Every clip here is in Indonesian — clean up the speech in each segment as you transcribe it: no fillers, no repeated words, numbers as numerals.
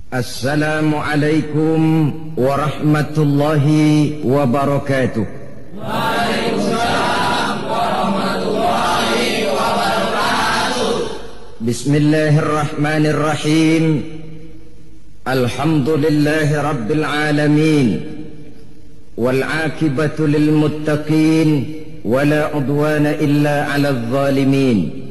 Assalamualaikum warahmatullahi wabarakatuh. Waalaikumsalam warahmatullahi wabarakatuh. Bismillahirrahmanirrahim. Alhamdulillahi rabbil alamin. Wal aqibatu lil muttaqin wala udwana illa 'alal zalimin.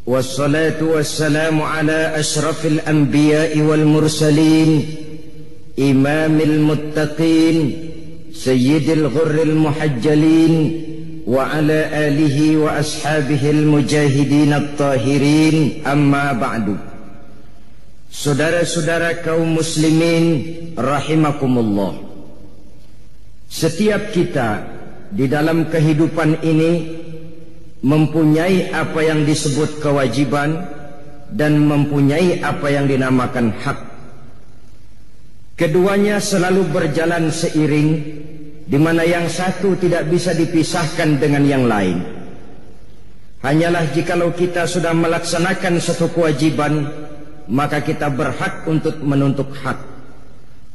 Wassalatu wassalamu ala ashrafil anbiya'i wal mursalin, imamil muttaqin, sayyidil ghurril muhajjalin, wa ala alihi wa ashabihil mujahidin at-tahirin, amma ba'du. Saudara-saudara kaum muslimin rahimakumullah, setiap kita di dalam kehidupan ini mempunyai apa yang disebut kewajiban dan mempunyai apa yang dinamakan hak. Keduanya selalu berjalan seiring, di mana yang satu tidak bisa dipisahkan dengan yang lain. Hanyalah jikalau kita sudah melaksanakan satu kewajiban, maka kita berhak untuk menuntut hak.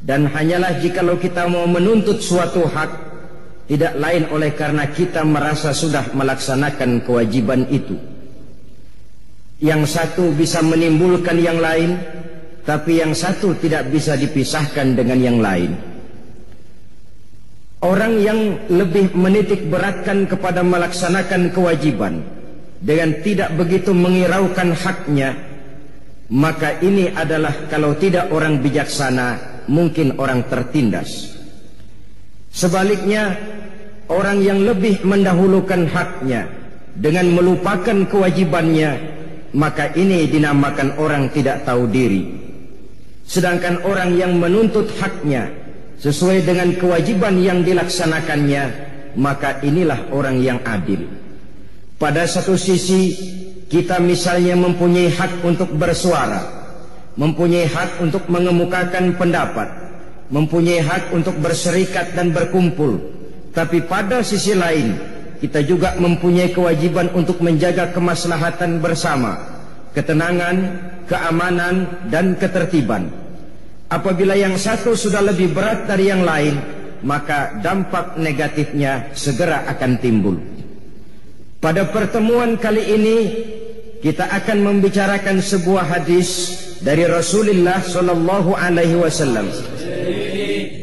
Dan hanyalah jikalau kita mau menuntut suatu hak, tidak lain oleh karena kita merasa sudah melaksanakan kewajiban itu. Yang satu bisa menimbulkan yang lain, tapi yang satu tidak bisa dipisahkan dengan yang lain. Orang yang lebih menitik beratkan kepada melaksanakan kewajiban dengan tidak begitu mengiraukan haknya, maka ini adalah kalau tidak orang bijaksana, mungkin orang tertindas. Sebaliknya, orang yang lebih mendahulukan haknya dengan melupakan kewajibannya, maka ini dinamakan orang tidak tahu diri. Sedangkan orang yang menuntut haknya sesuai dengan kewajiban yang dilaksanakannya, maka inilah orang yang adil. Pada satu sisi, kita misalnya mempunyai hak untuk bersuara, mempunyai hak untuk mengemukakan pendapat, mempunyai hak untuk berserikat dan berkumpul. Tapi pada sisi lain, kita juga mempunyai kewajiban untuk menjaga kemaslahatan bersama, ketenangan, keamanan, dan ketertiban. Apabila yang satu sudah lebih berat dari yang lain, maka dampak negatifnya segera akan timbul. Pada pertemuan kali ini, kita akan membicarakan sebuah hadis dari Rasulullah SAW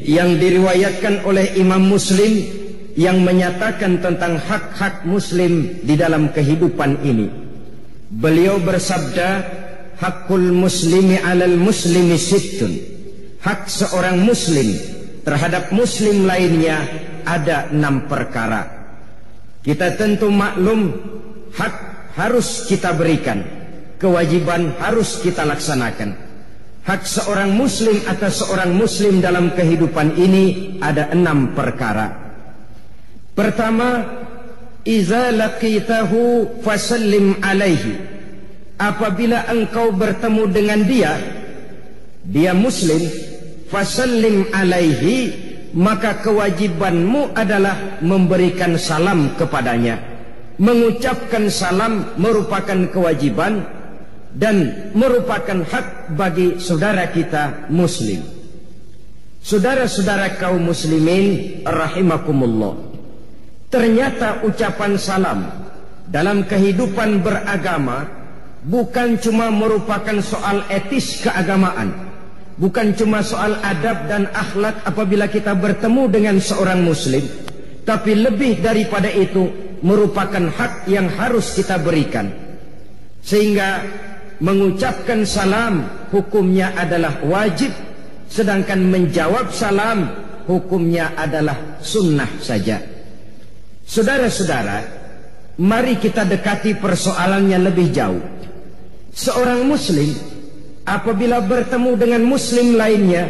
yang diriwayatkan oleh Imam Muslim, yang menyatakan tentang hak-hak muslim di dalam kehidupan ini. Beliau bersabda, hakul muslimi alal muslimi sittun. Hak seorang muslim terhadap muslim lainnya ada 6 perkara. Kita tentu maklum, hak harus kita berikan, kewajiban harus kita laksanakan. Hak seorang muslim atas seorang muslim dalam kehidupan ini ada 6 perkara. Pertama, iza laqitahu fasallim alaihi. Apabila engkau bertemu dengan dia muslim, fasallim alaihi, maka kewajibanmu adalah memberikan salam kepadanya. Mengucapkan salam merupakan kewajiban dan merupakan hak bagi saudara kita muslim. Saudara-saudara kaum muslimin rahimakumullah, ternyata ucapan salam dalam kehidupan beragama bukan cuma merupakan soal etis keagamaan, bukan cuma soal adab dan akhlak apabila kita bertemu dengan seorang muslim, tapi lebih daripada itu merupakan hak yang harus kita berikan. Sehingga mengucapkan salam hukumnya adalah wajib, sedangkan menjawab salam hukumnya adalah sunnah saja. Saudara-saudara, mari kita dekati persoalannya lebih jauh. Seorang muslim apabila bertemu dengan muslim lainnya,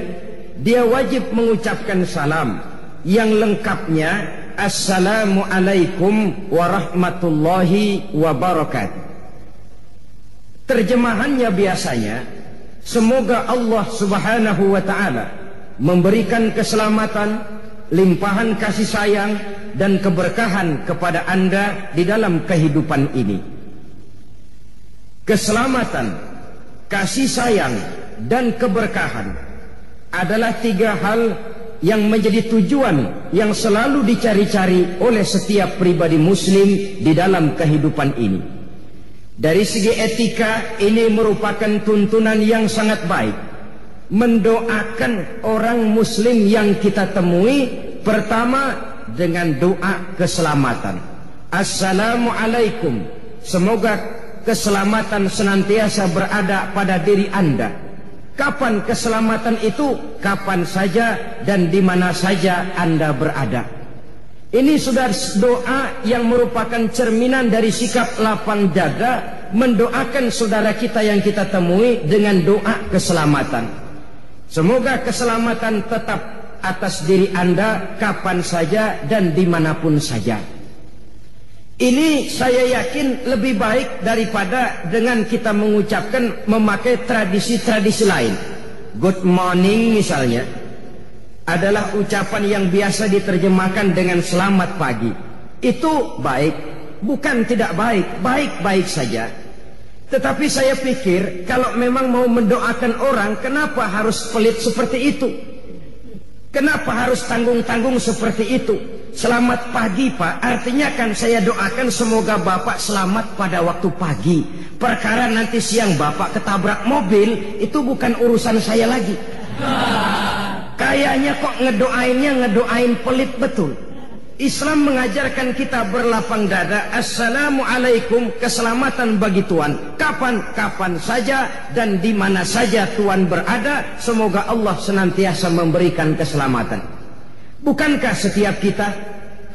dia wajib mengucapkan salam yang lengkapnya, Assalamualaikum warahmatullahi wabarakatuh. Terjemahannya biasanya, semoga Allah subhanahu wa ta'ala memberikan keselamatan, limpahan kasih sayang, dan keberkahan kepada Anda di dalam kehidupan ini. Keselamatan, kasih sayang, dan keberkahan adalah 3 hal yang menjadi tujuan yang selalu dicari-cari oleh setiap pribadi muslim di dalam kehidupan ini. Dari segi etika, ini merupakan tuntunan yang sangat baik. Mendoakan orang muslim yang kita temui, pertama dengan doa keselamatan. Assalamualaikum, semoga keselamatan senantiasa berada pada diri Anda. Kapan keselamatan itu? Kapan saja dan di mana saja Anda berada. Ini sudah doa yang merupakan cerminan dari sikap lapang dada, mendoakan saudara kita yang kita temui dengan doa keselamatan. Semoga keselamatan tetap atas diri Anda kapan saja dan dimanapun saja. Ini saya yakin lebih baik daripada dengan kita mengucapkan memakai tradisi-tradisi lain. Good morning misalnya adalah ucapan yang biasa diterjemahkan dengan selamat pagi. Itu baik, bukan tidak baik, baik-baik saja. Tetapi saya pikir kalau memang mau mendoakan orang, kenapa harus pelit seperti itu? Kenapa harus tanggung-tanggung seperti itu? Selamat pagi Pak, artinya kan saya doakan semoga Bapak selamat pada waktu pagi. Perkara nanti siang Bapak ketabrak mobil, itu bukan urusan saya lagi. Kayaknya kok ngedoain pelit betul. Islam mengajarkan kita berlapang dada. Assalamualaikum, keselamatan bagi Tuhan. Kapan saja dan di mana saja Tuhan berada, semoga Allah senantiasa memberikan keselamatan. Bukankah setiap kita,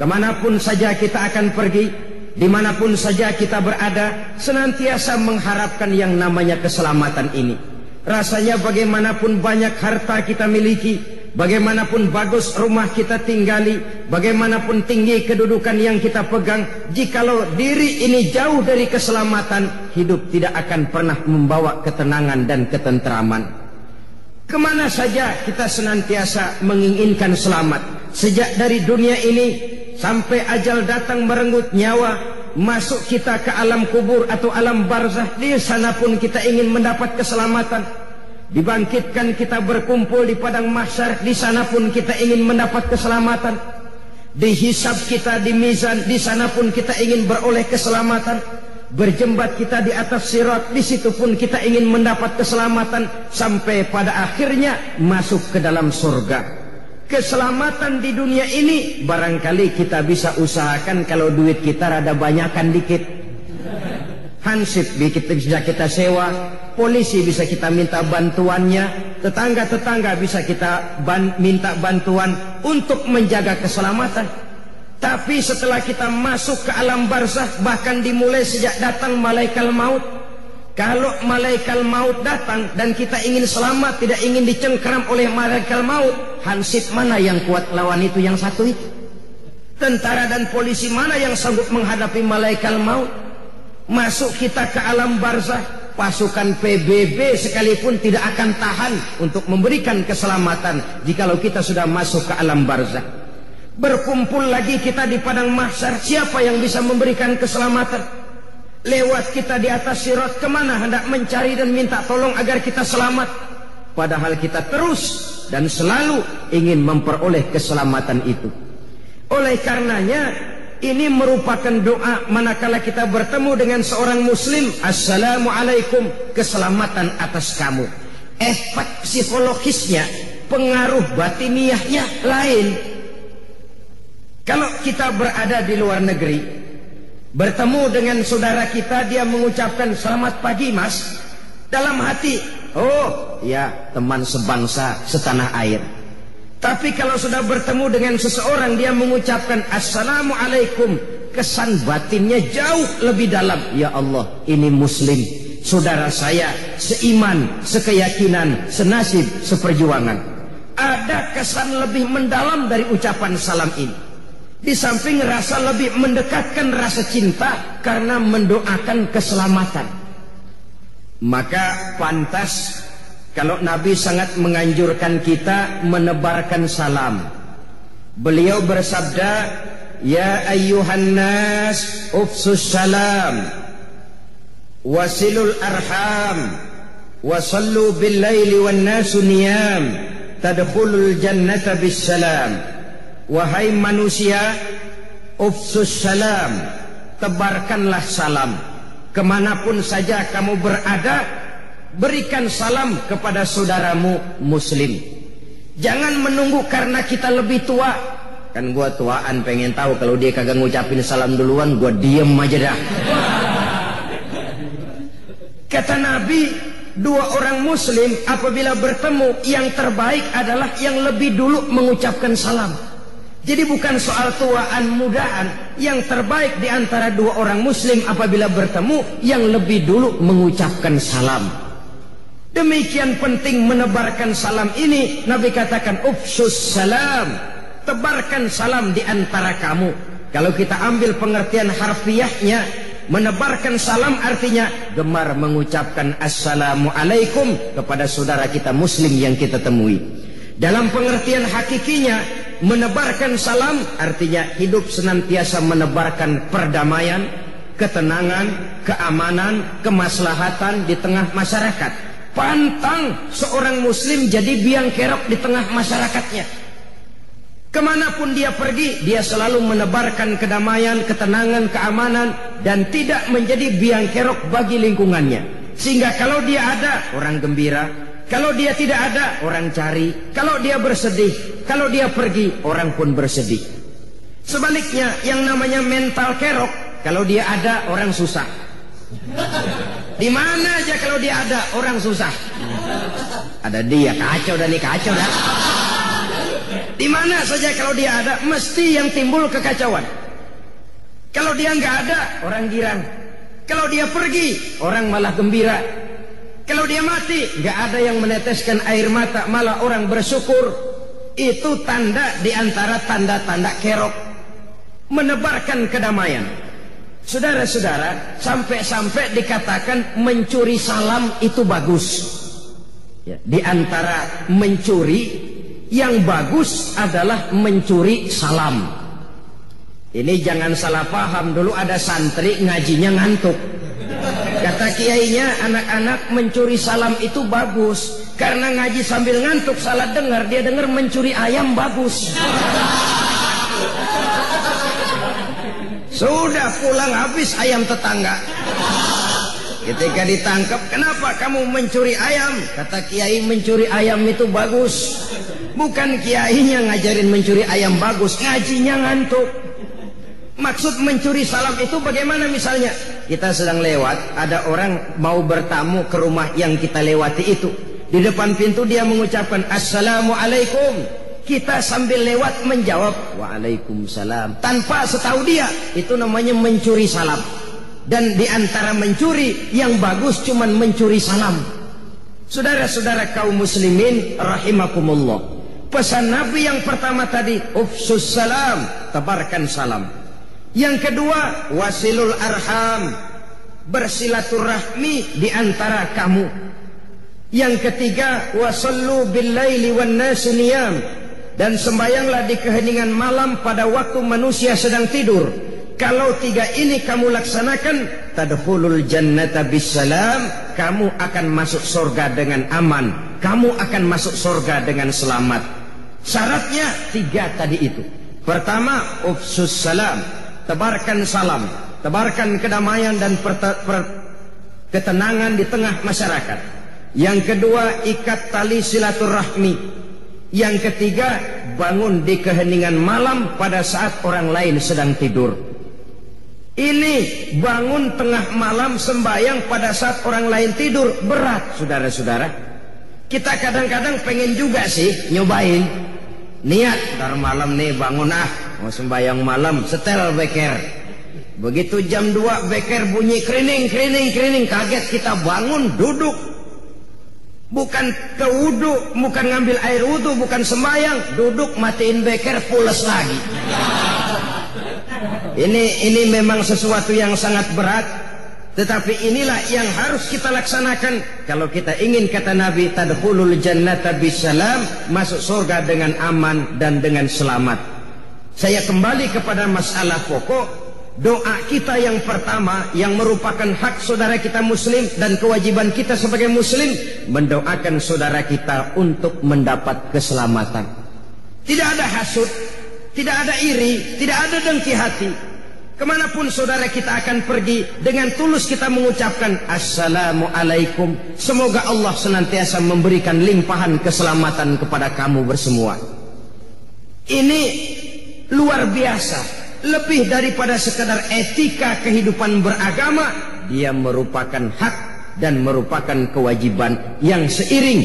kemanapun saja kita akan pergi, dimanapun saja kita berada, senantiasa mengharapkan yang namanya keselamatan ini? Rasanya bagaimanapun banyak harta kita miliki, bagaimanapun bagus rumah kita tinggali, bagaimanapun tinggi kedudukan yang kita pegang, jikalau diri ini jauh dari keselamatan, hidup tidak akan pernah membawa ketenangan dan ketenteraman. Kemana saja kita senantiasa menginginkan selamat. Sejak dari dunia ini sampai ajal datang merenggut nyawa, masuk kita ke alam kubur atau alam barzah, di sana pun kita ingin mendapat keselamatan. Dibangkitkan kita berkumpul di padang mahsyar, di sana pun kita ingin mendapat keselamatan. Dihisab kita di mizan, di sana pun kita ingin beroleh keselamatan. Berjembat kita di atas sirat, di situ pun kita ingin mendapat keselamatan, sampai pada akhirnya masuk ke dalam surga. Keselamatan di dunia ini barangkali kita bisa usahakan kalau duit kita rada banyakan dikit. Hansip bisa kita sewa, polisi bisa kita minta bantuannya, tetangga-tetangga bisa kita minta bantuan untuk menjaga keselamatan. Tapi setelah kita masuk ke alam barzakh, bahkan dimulai sejak datang malaikat maut, kalau malaikat maut datang dan kita ingin selamat, tidak ingin dicengkeram oleh malaikat maut, hansip mana yang kuat lawan itu yang satu itu? Tentara dan polisi mana yang sanggup menghadapi malaikat maut? Masuk kita ke alam barzakh, pasukan PBB sekalipun tidak akan tahan untuk memberikan keselamatan jikalau kita sudah masuk ke alam barzakh. Berkumpul lagi kita di padang mahsyar, siapa yang bisa memberikan keselamatan? Lewat kita di atas sirat, kemana hendak mencari dan minta tolong agar kita selamat? Padahal kita terus dan selalu ingin memperoleh keselamatan itu. Oleh karenanya, ini merupakan doa manakala kita bertemu dengan seorang muslim. Assalamualaikum, keselamatan atas kamu. Efek psikologisnya, pengaruh batiniahnya lain. Kalau kita berada di luar negeri, bertemu dengan saudara kita, dia mengucapkan selamat pagi mas, dalam hati, oh ya teman sebangsa setanah air. Tapi kalau sudah bertemu dengan seseorang, dia mengucapkan assalamualaikum, kesan batinnya jauh lebih dalam. Ya Allah, ini muslim, saudara saya, seiman, sekeyakinan, senasib, seperjuangan. Ada kesan lebih mendalam dari ucapan salam ini. Di samping rasa lebih mendekatkan rasa cinta karena mendoakan keselamatan. Maka pantas kalau Nabi sangat menganjurkan kita menebarkan salam. Beliau bersabda, ya ayyuhan nas ufsus salam wasilul arham wa sallu bil laili wan nasu niyam tadkhulul jannata bis salam. Wahai manusia, ufsus salam, tebarkanlah salam. Kemanapun saja kamu berada, berikan salam kepada saudaramu muslim. Jangan menunggu karena kita lebih tua. Kan gua tuaan, pengen tahu kalau dia kagak ngucapin salam duluan, gua diem aja dah. Kata Nabi, dua orang muslim apabila bertemu, yang terbaik adalah yang lebih dulu mengucapkan salam. Jadi bukan soal tuaan mudaan, yang terbaik di antara dua orang muslim apabila bertemu, yang lebih dulu mengucapkan salam. Demikian penting menebarkan salam ini. Nabi katakan ufsus salam, tebarkan salam di antara kamu. Kalau kita ambil pengertian harfiahnya, menebarkan salam artinya gemar mengucapkan assalamualaikum kepada saudara kita muslim yang kita temui. Dalam pengertian hakikinya, menebarkan salam artinya hidup senantiasa menebarkan perdamaian, ketenangan, keamanan, kemaslahatan di tengah masyarakat. Pantang seorang muslim jadi biang kerok di tengah masyarakatnya. Kemanapun dia pergi, dia selalu menebarkan kedamaian, ketenangan, keamanan, dan tidak menjadi biang kerok bagi lingkungannya. Sehingga kalau dia ada, orang gembira. Kalau dia tidak ada, orang cari. Kalau dia bersedih, kalau dia pergi, orang pun bersedih. Sebaliknya, yang namanya mental kerok, kalau dia ada, orang susah. Di mana aja kalau dia ada, orang susah. Ada dia, kacau dah nih, kacau dah. Di mana saja kalau dia ada, mesti yang timbul kekacauan. Kalau dia nggak ada, orang girang. Kalau dia pergi, orang malah gembira. Kalau dia mati, nggak ada yang meneteskan air mata, malah orang bersyukur. Itu tanda di antara tanda-tanda kerok, menebarkan kedamaian. Saudara-saudara, sampai-sampai dikatakan mencuri salam itu bagus. Ya, di antara mencuri, yang bagus adalah mencuri salam. Ini jangan salah paham. Dulu ada santri ngajinya ngantuk. Kata kiainya, anak-anak mencuri salam itu bagus. Karena ngaji sambil ngantuk salah dengar. Dia dengar mencuri ayam bagus. Sudah pulang habis ayam tetangga. Ketika ditangkap, kenapa kamu mencuri ayam? Kata kiai, mencuri ayam itu bagus. Bukan kiainya ngajarin mencuri ayam bagus, ngajinya ngantuk. Maksud mencuri salam itu bagaimana? Misalnya kita sedang lewat, ada orang mau bertamu ke rumah yang kita lewati itu. Di depan pintu dia mengucapkan assalamualaikum. Kita sambil lewat menjawab waalaikumsalam. Tanpa setahu dia, itu namanya mencuri salam. Dan di antara mencuri, yang bagus cuman mencuri salam. Saudara-saudara kaum muslimin rahimakumullah. Pesan Nabi yang pertama tadi, ufsus salam, tebarkan salam. Yang kedua, wasilul arham, bersilaturahmi di antara kamu. Yang ketiga, wasallu bil laili wan nasu niyam, dan sembayanglah di keheningan malam pada waktu manusia sedang tidur. Kalau tiga ini kamu laksanakan, tadkhulul jannata bisalam, kamu akan masuk surga dengan aman, kamu akan masuk surga dengan selamat. Syaratnya tiga tadi itu. Pertama, ufsus salam, tebarkan salam, tebarkan kedamaian dan ketenangan di tengah masyarakat. Yang kedua, ikat tali silaturahmi. Yang ketiga, bangun di keheningan malam pada saat orang lain sedang tidur. Ini bangun tengah malam sembahyang pada saat orang lain tidur berat, saudara-saudara. Kita kadang-kadang pengen juga sih nyobain. Niat ntar malam nih bangun mau sembahyang malam, setel beker. Begitu jam 2 beker bunyi kerining, kaget kita bangun, duduk. Bukan ke wudu, bukan ngambil air wudu, bukan sembahyang, duduk matiin beker, pules lagi. Ini memang sesuatu yang sangat berat, tetapi inilah yang harus kita laksanakan. Kalau kita ingin, kata Nabi, tadkhulul jannata bisalam, masuk surga dengan aman dan dengan selamat. Saya kembali kepada masalah pokok. doa kita yang pertama yang merupakan hak saudara kita muslim dan kewajiban kita sebagai muslim, mendoakan saudara kita untuk mendapat keselamatan. Tidak ada hasud, tidak ada iri, tidak ada dengki hati. Kemanapun saudara kita akan pergi, dengan tulus kita mengucapkan Assalamualaikum, semoga Allah senantiasa memberikan limpahan keselamatan kepada kamu bersemua. Ini luar biasa, lebih daripada sekadar etika kehidupan beragama. Dia merupakan hak dan merupakan kewajiban yang seiring,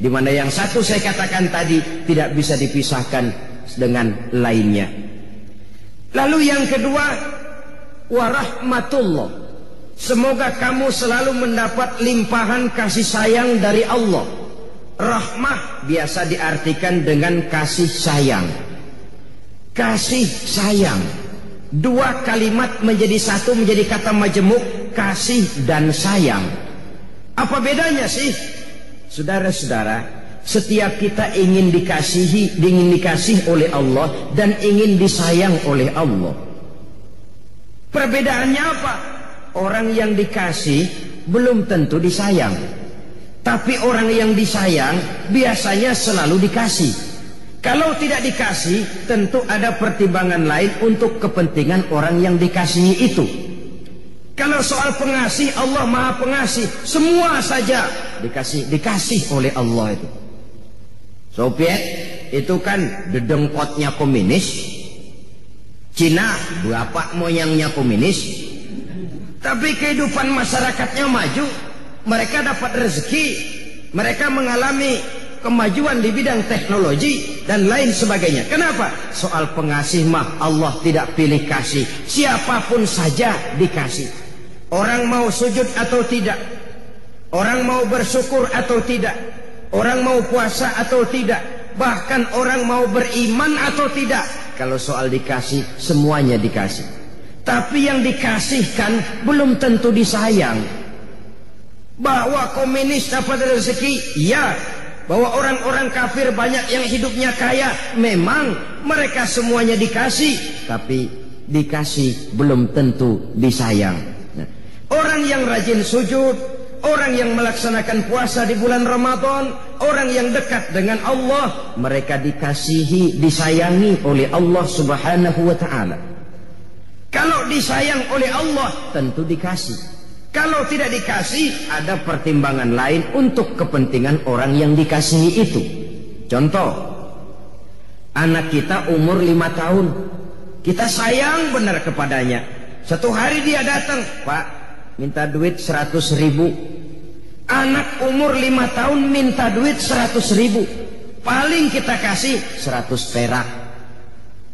di mana yang satu saya katakan tadi tidak bisa dipisahkan dengan lainnya. Lalu yang kedua, warahmatullah, semoga kamu selalu mendapat limpahan kasih sayang dari Allah. Rahmah biasa diartikan dengan kasih sayang. Kasih sayang, dua kalimat menjadi satu, menjadi kata majemuk, kasih dan sayang. Apa bedanya sih? Saudara-saudara, setiap kita ingin dikasih oleh Allah dan ingin disayang oleh Allah. Perbedaannya apa? Orang yang dikasih belum tentu disayang, tapi orang yang disayang biasanya selalu dikasih. Kalau tidak dikasih, tentu ada pertimbangan lain untuk kepentingan orang yang dikasihi itu. Kalau soal pengasih, Allah Maha Pengasih, semua saja dikasih oleh Allah itu. Soviet itu kan dedengkotnya komunis, Cina bapak moyangnya komunis, tapi kehidupan masyarakatnya maju, mereka dapat rezeki, mereka mengalami kemajuan di bidang teknologi dan lain sebagainya. Kenapa? Soal pengasih mah Allah tidak pilih kasih, siapapun saja dikasih. Orang mau sujud atau tidak, orang mau bersyukur atau tidak, orang mau puasa atau tidak, bahkan orang mau beriman atau tidak, kalau soal dikasih, semuanya dikasih. Tapi yang dikasihkan belum tentu disayang. Bahwa komunis dapat rezeki, ya. Bahwa orang-orang kafir banyak yang hidupnya kaya, memang mereka semuanya dikasih, tapi dikasih belum tentu disayang. Nah, orang yang rajin sujud, orang yang melaksanakan puasa di bulan Ramadan, orang yang dekat dengan Allah, mereka dikasihi, disayangi oleh Allah Subhanahu wa ta'ala. Kalau disayang oleh Allah, tentu dikasih. Kalau tidak dikasih, ada pertimbangan lain untuk kepentingan orang yang dikasihi itu. Contoh, anak kita umur 5 tahun, kita sayang benar kepadanya. Satu hari dia datang, Pak, minta duit 100.000. Anak umur 5 tahun minta duit 100.000, paling kita kasih 100 perak.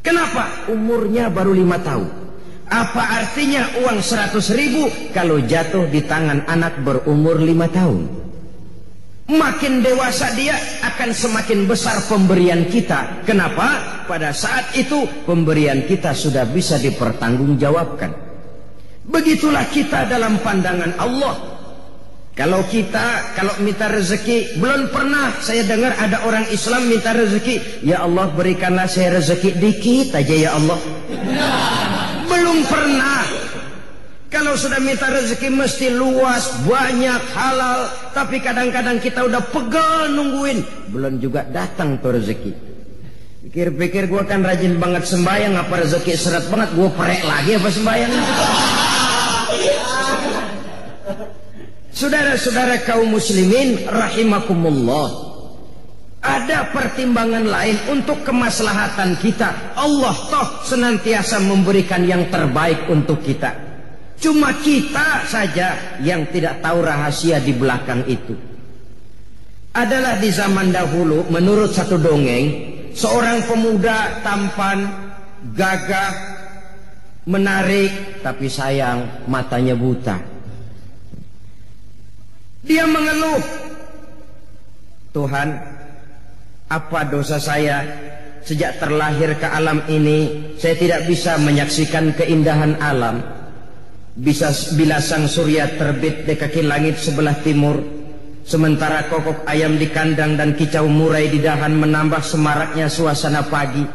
Kenapa? Umurnya baru 5 tahun. Apa artinya uang 100.000 kalau jatuh di tangan anak berumur 5 tahun? Makin dewasa dia akan semakin besar pemberian kita. Kenapa? Pada saat itu pemberian kita sudah bisa dipertanggungjawabkan. Begitulah kita dalam pandangan Allah. Kalau minta rezeki, belum pernah saya dengar ada orang Islam minta rezeki, ya Allah berikanlah saya rezeki dikit aja ya Allah. Belum pernah. Kalau sudah minta rezeki mesti luas, banyak, halal. Tapi kadang-kadang kita udah pegal nungguin, belum juga datang tuh rezeki. Pikir-pikir gue kan rajin banget sembahyang, apa rezeki seret banget, gue perek lagi apa sembahyang. Saudara-saudara kaum muslimin rahimakumullah, ada pertimbangan lain untuk kemaslahatan kita. Allah toh senantiasa memberikan yang terbaik untuk kita. Cuma kita saja yang tidak tahu rahasia di belakang itu. Adalah di zaman dahulu, menurut satu dongeng, seorang pemuda tampan, gagah, menarik, tapi sayang matanya buta. Dia mengeluh, Tuhan, apa dosa saya? Sejak terlahir ke alam ini, saya tidak bisa menyaksikan keindahan alam. Bila sang surya terbit di kaki langit sebelah timur, sementara kokok ayam di kandang dan kicau murai di dahan menambah semaraknya suasana pagi.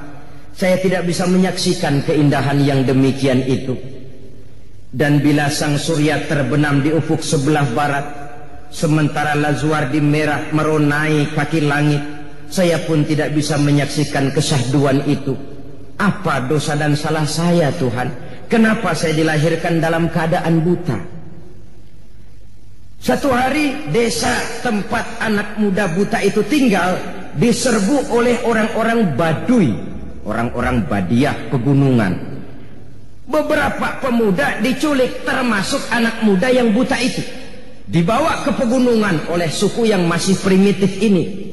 saya tidak bisa menyaksikan keindahan yang demikian itu. Dan bila sang surya terbenam di ufuk sebelah barat, sementara Lazuardi merah meronai kaki langit, saya pun tidak bisa menyaksikan kesyahduan itu. Apa dosa dan salah saya, Tuhan? Kenapa saya dilahirkan dalam keadaan buta? Satu hari desa tempat anak muda buta itu tinggal diserbu oleh orang-orang Baduy, orang-orang Badiah pegunungan. Beberapa pemuda diculik, termasuk anak muda yang buta itu, dibawa ke pegunungan oleh suku yang masih primitif ini.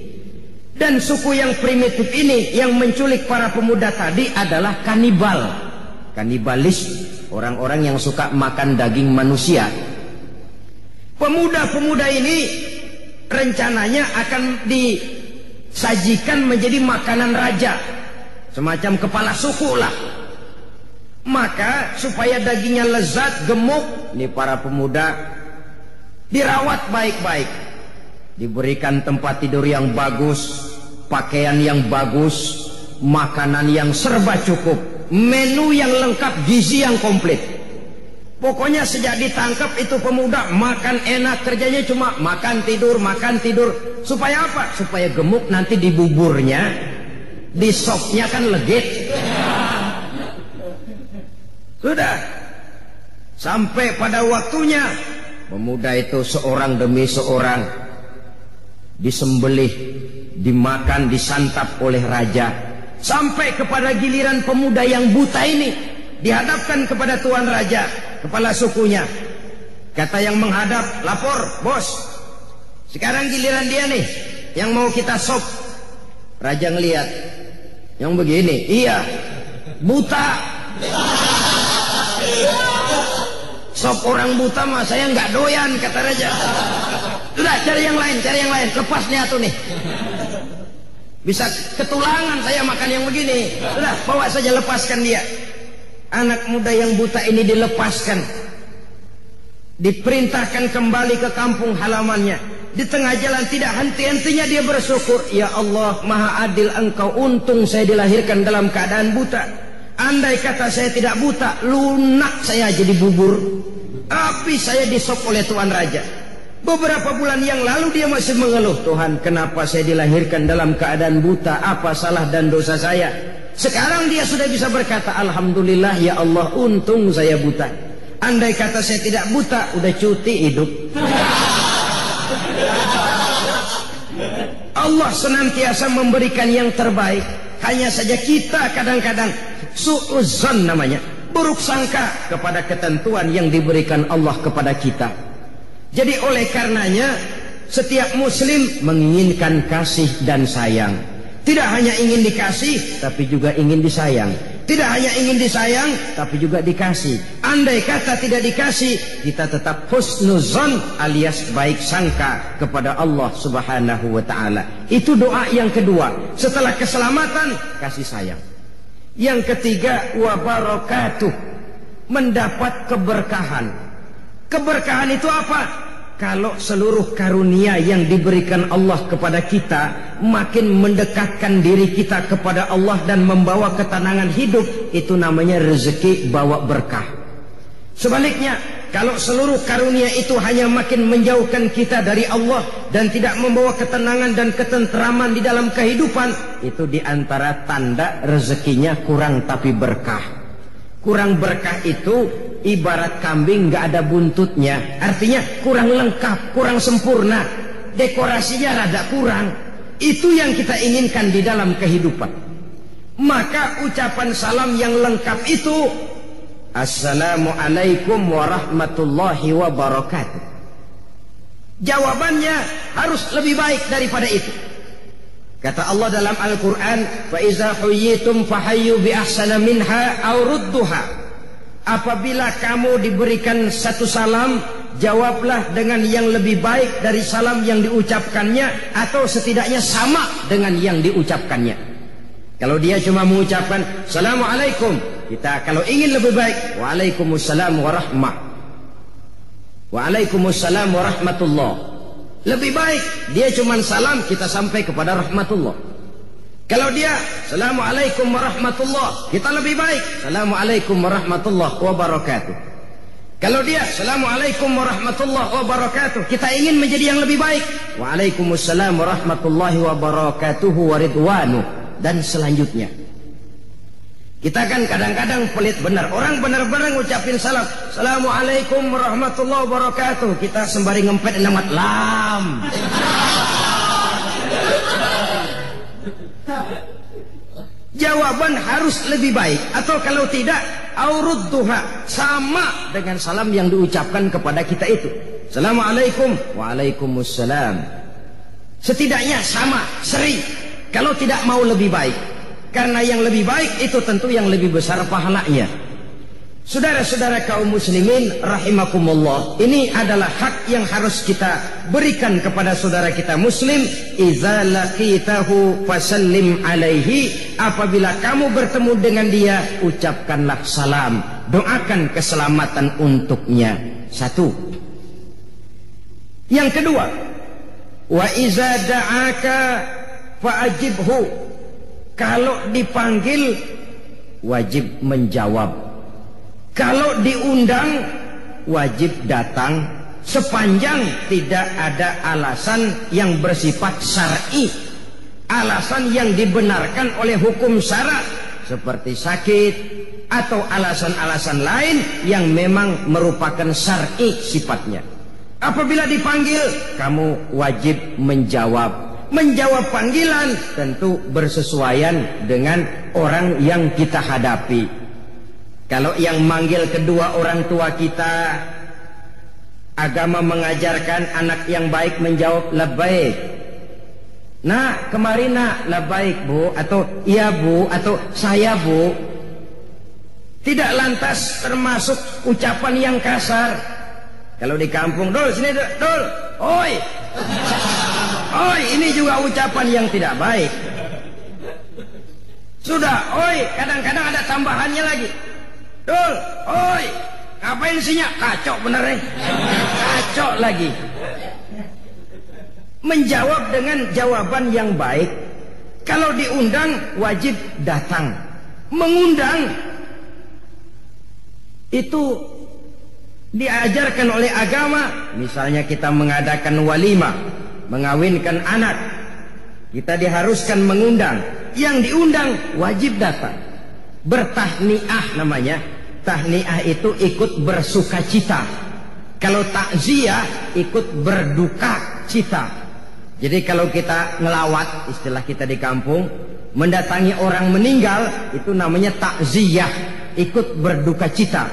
Dan suku yang primitif ini yang menculik para pemuda tadi adalah kanibal, kanibalis, orang-orang yang suka makan daging manusia. Pemuda-pemuda ini rencananya akan disajikan menjadi makanan raja, semacam kepala suku lah. Maka supaya dagingnya lezat, gemuk, ini para pemuda dirawat baik-baik, diberikan tempat tidur yang bagus, pakaian yang bagus, makanan yang serba cukup, menu yang lengkap, gizi yang komplit. Pokoknya sejak ditangkap itu pemuda makan enak, kerjanya cuma makan tidur, makan tidur. Supaya apa? Supaya gemuk, nanti di buburnya, di sopnya kan legit. Sudah sampai pada waktunya, pemuda itu seorang demi seorang disembelih, dimakan, disantap oleh raja. Sampai kepada giliran pemuda yang buta ini dihadapkan kepada tuan raja, kepala sukunya. Kata yang menghadap, lapor, bos, sekarang giliran dia nih yang mau kita sop. Raja ngelihat, yang begini, iya, buta. Sop orang buta mah saya nggak doyan, kata raja. Udah cari yang lain, lepas nih atuh nih. Bisa ketulangan saya makan yang begini. Udah bawa saja, lepaskan dia. Anak muda yang buta ini dilepaskan, diperintahkan kembali ke kampung halamannya. Di tengah jalan tidak henti-hentinya dia bersyukur, ya Allah maha adil engkau, untung saya dilahirkan dalam keadaan buta. Andai kata saya tidak buta, lunak saya jadi bubur. Habis saya disop oleh tuan raja. Beberapa bulan yang lalu dia masih mengeluh, Tuhan kenapa saya dilahirkan dalam keadaan buta, apa salah dan dosa saya. Sekarang dia sudah bisa berkata, alhamdulillah ya Allah, untung saya buta. Andai kata saya tidak buta, udah cuti hidup. Allah senantiasa memberikan yang terbaik. Hanya saja kita kadang-kadang su'uzzon namanya, buruk sangka kepada ketentuan yang diberikan Allah kepada kita. Jadi oleh karenanya setiap muslim menginginkan kasih dan sayang. Tidak hanya ingin dikasih, tapi juga ingin disayang. Tidak hanya ingin disayang, tapi juga dikasih. Andai kata tidak dikasih, kita tetap husnuzon alias baik sangka kepada Allah Subhanahu wa ta'ala. Itu doa yang kedua. Setelah keselamatan, kasih sayang. Yang ketiga, wabarakatuh, mendapat keberkahan. Keberkahan itu apa? Kalau seluruh karunia yang diberikan Allah kepada kita makin mendekatkan diri kita kepada Allah dan membawa ketenangan hidup, itu namanya rezeki bawa berkah. Sebaliknya, kalau seluruh karunia itu hanya makin menjauhkan kita dari Allah dan tidak membawa ketenangan dan ketenteraman di dalam kehidupan, itu diantara tanda rezekinya kurang tapi berkah. Kurang berkah itu ibarat kambing nggak ada buntutnya, artinya kurang lengkap, kurang sempurna, dekorasinya rada kurang. Itu yang kita inginkan di dalam kehidupan. Maka ucapan salam yang lengkap itu, Assalamualaikum warahmatullahi wabarakatuh. Jawabannya harus lebih baik daripada itu. Kata Allah dalam Al-Quran, فَإِذَا حُيِّتُمْ فَحَيُّوا بِأَحْسَنَ مِنْهَا أَوْ رُدُّهَا. Apabila kamu diberikan satu salam, jawablah dengan yang lebih baik dari salam yang diucapkannya, atau setidaknya sama dengan yang diucapkannya. Kalau dia cuma mengucapkan Assalamualaikum, kita kalau ingin lebih baik, Waalaikumsalam warahmah, Waalaikumsalam warahmatullah. Lebih baik dia cuma salam, kita sampai kepada rahmatullah. Kalau dia Assalamualaikum warahmatullah, kita lebih baik Assalamualaikum warahmatullah wabarakatuh. Kalau dia Assalamualaikum warahmatullah wabarakatuh, kita ingin menjadi yang lebih baik Waalaikumsalam warahmatullahi wabarakatuh waridwanu, dan selanjutnya. Kita kan kadang-kadang pelit benar. Orang benar-benar ngucapin salam Assalamualaikum warahmatullahi wabarakatuh, kita sembari ngempet nama lam. Jawaban harus lebih baik, atau kalau tidak aurudduha, sama dengan salam yang diucapkan kepada kita itu. Assalamualaikum, waalaikumsalam. Setidaknya sama, seri. Kalau tidak mau lebih baik, karena yang lebih baik itu tentu yang lebih besar pahalanya. Saudara-saudara kaum muslimin rahimakumullah, ini adalah hak yang harus kita berikan kepada saudara kita muslim. Idza laqitahu fasallim alaihi, apabila kamu bertemu dengan dia, ucapkanlah salam, doakan keselamatan untuknya. Satu. Yang kedua, wa iza da'aka fa'ajibhu, kalau dipanggil wajib menjawab. Kalau diundang wajib datang, sepanjang tidak ada alasan yang bersifat syar'i, alasan yang dibenarkan oleh hukum syara, seperti sakit atau alasan-alasan lain yang memang merupakan syar'i sifatnya. Apabila dipanggil, kamu wajib menjawab. Menjawab panggilan tentu bersesuaian dengan orang yang kita hadapi. Kalau yang manggil kedua orang tua kita, agama mengajarkan anak yang baik menjawab labbaik. Nak, kemari nak, labbaik bu, atau iya bu, atau saya bu. Tidak lantas termasuk ucapan yang kasar. Kalau di kampung, dul sini dul, oi, oi, ini juga ucapan yang tidak baik. Sudah, oi, kadang-kadang ada tambahannya lagi. Dul, oi, ngapain sihnya? Kacau bener nih, kacau lagi. Menjawab dengan jawaban yang baik. Kalau diundang wajib datang. Mengundang itu diajarkan oleh agama. Misalnya kita mengadakan walimah, mengawinkan anak, kita diharuskan mengundang. Yang diundang wajib datang. Bertahniah namanya. Tahniah itu ikut bersuka cita. Kalau takziah ikut berduka cita. Jadi kalau kita ngelawat, istilah kita di kampung, mendatangi orang meninggal, itu namanya takziah, ikut berduka cita.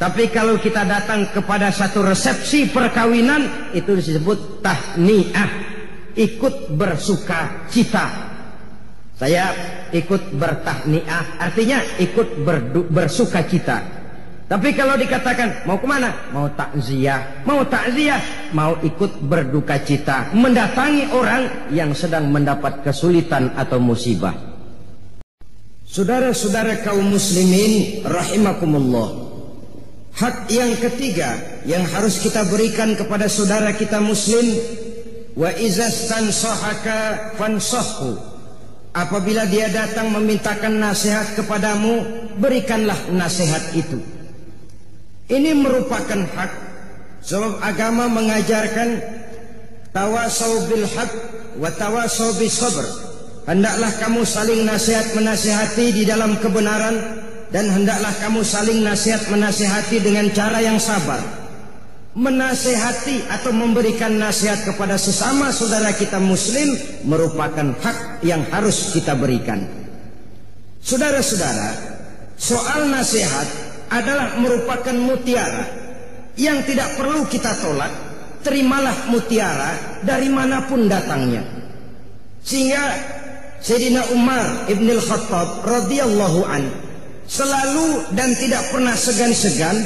Tapi kalau kita datang kepada satu resepsi perkawinan, itu disebut tahniah, ikut bersuka cita. Saya ikut bertahniah, artinya ikut bersuka cita. Tapi kalau dikatakan mau kemana? Mau takziah, mau ikut berduka cita, mendatangi orang yang sedang mendapat kesulitan atau musibah. Saudara-saudara kaum muslimin rahimakumullah, hak yang ketiga yang harus kita berikan kepada saudara kita muslim, wa izastansahaka fansahhu, apabila dia datang memintakan nasihat kepadamu, berikanlah nasihat itu. Ini merupakan hak, sebab agama mengajarkan tawasau bil haq wa tawasau bis sabr. Hendaklah kamu saling nasihat menasihati di dalam kebenaran, dan hendaklah kamu saling nasihat menasihati dengan cara yang sabar. Menasihati atau memberikan nasihat kepada sesama saudara kita muslim merupakan hak yang harus kita berikan. Saudara-saudara, soal nasihat adalah merupakan mutiara yang tidak perlu kita tolak. Terimalah mutiara dari manapun datangnya. Sehingga Sayyidina Umar ibn al-Khattab radhiyallahu an selalu dan tidak pernah segan-segan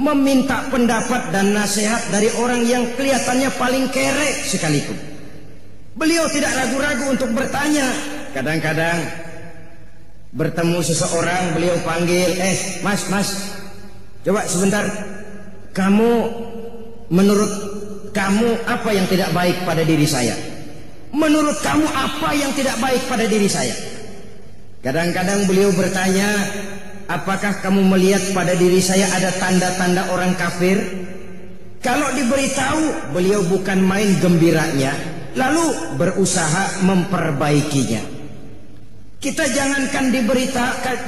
meminta pendapat dan nasihat dari orang yang kelihatannya paling kere sekalipun. Beliau tidak ragu-ragu untuk bertanya. Kadang-kadang bertemu seseorang, beliau panggil, mas, coba sebentar, kamu, menurut kamu apa yang tidak baik pada diri saya? Menurut kamu apa yang tidak baik pada diri saya? Kadang-kadang beliau bertanya, apakah kamu melihat pada diri saya ada tanda-tanda orang kafir? Kalau diberitahu, beliau bukan main gembiranya, lalu berusaha memperbaikinya. Kita jangankan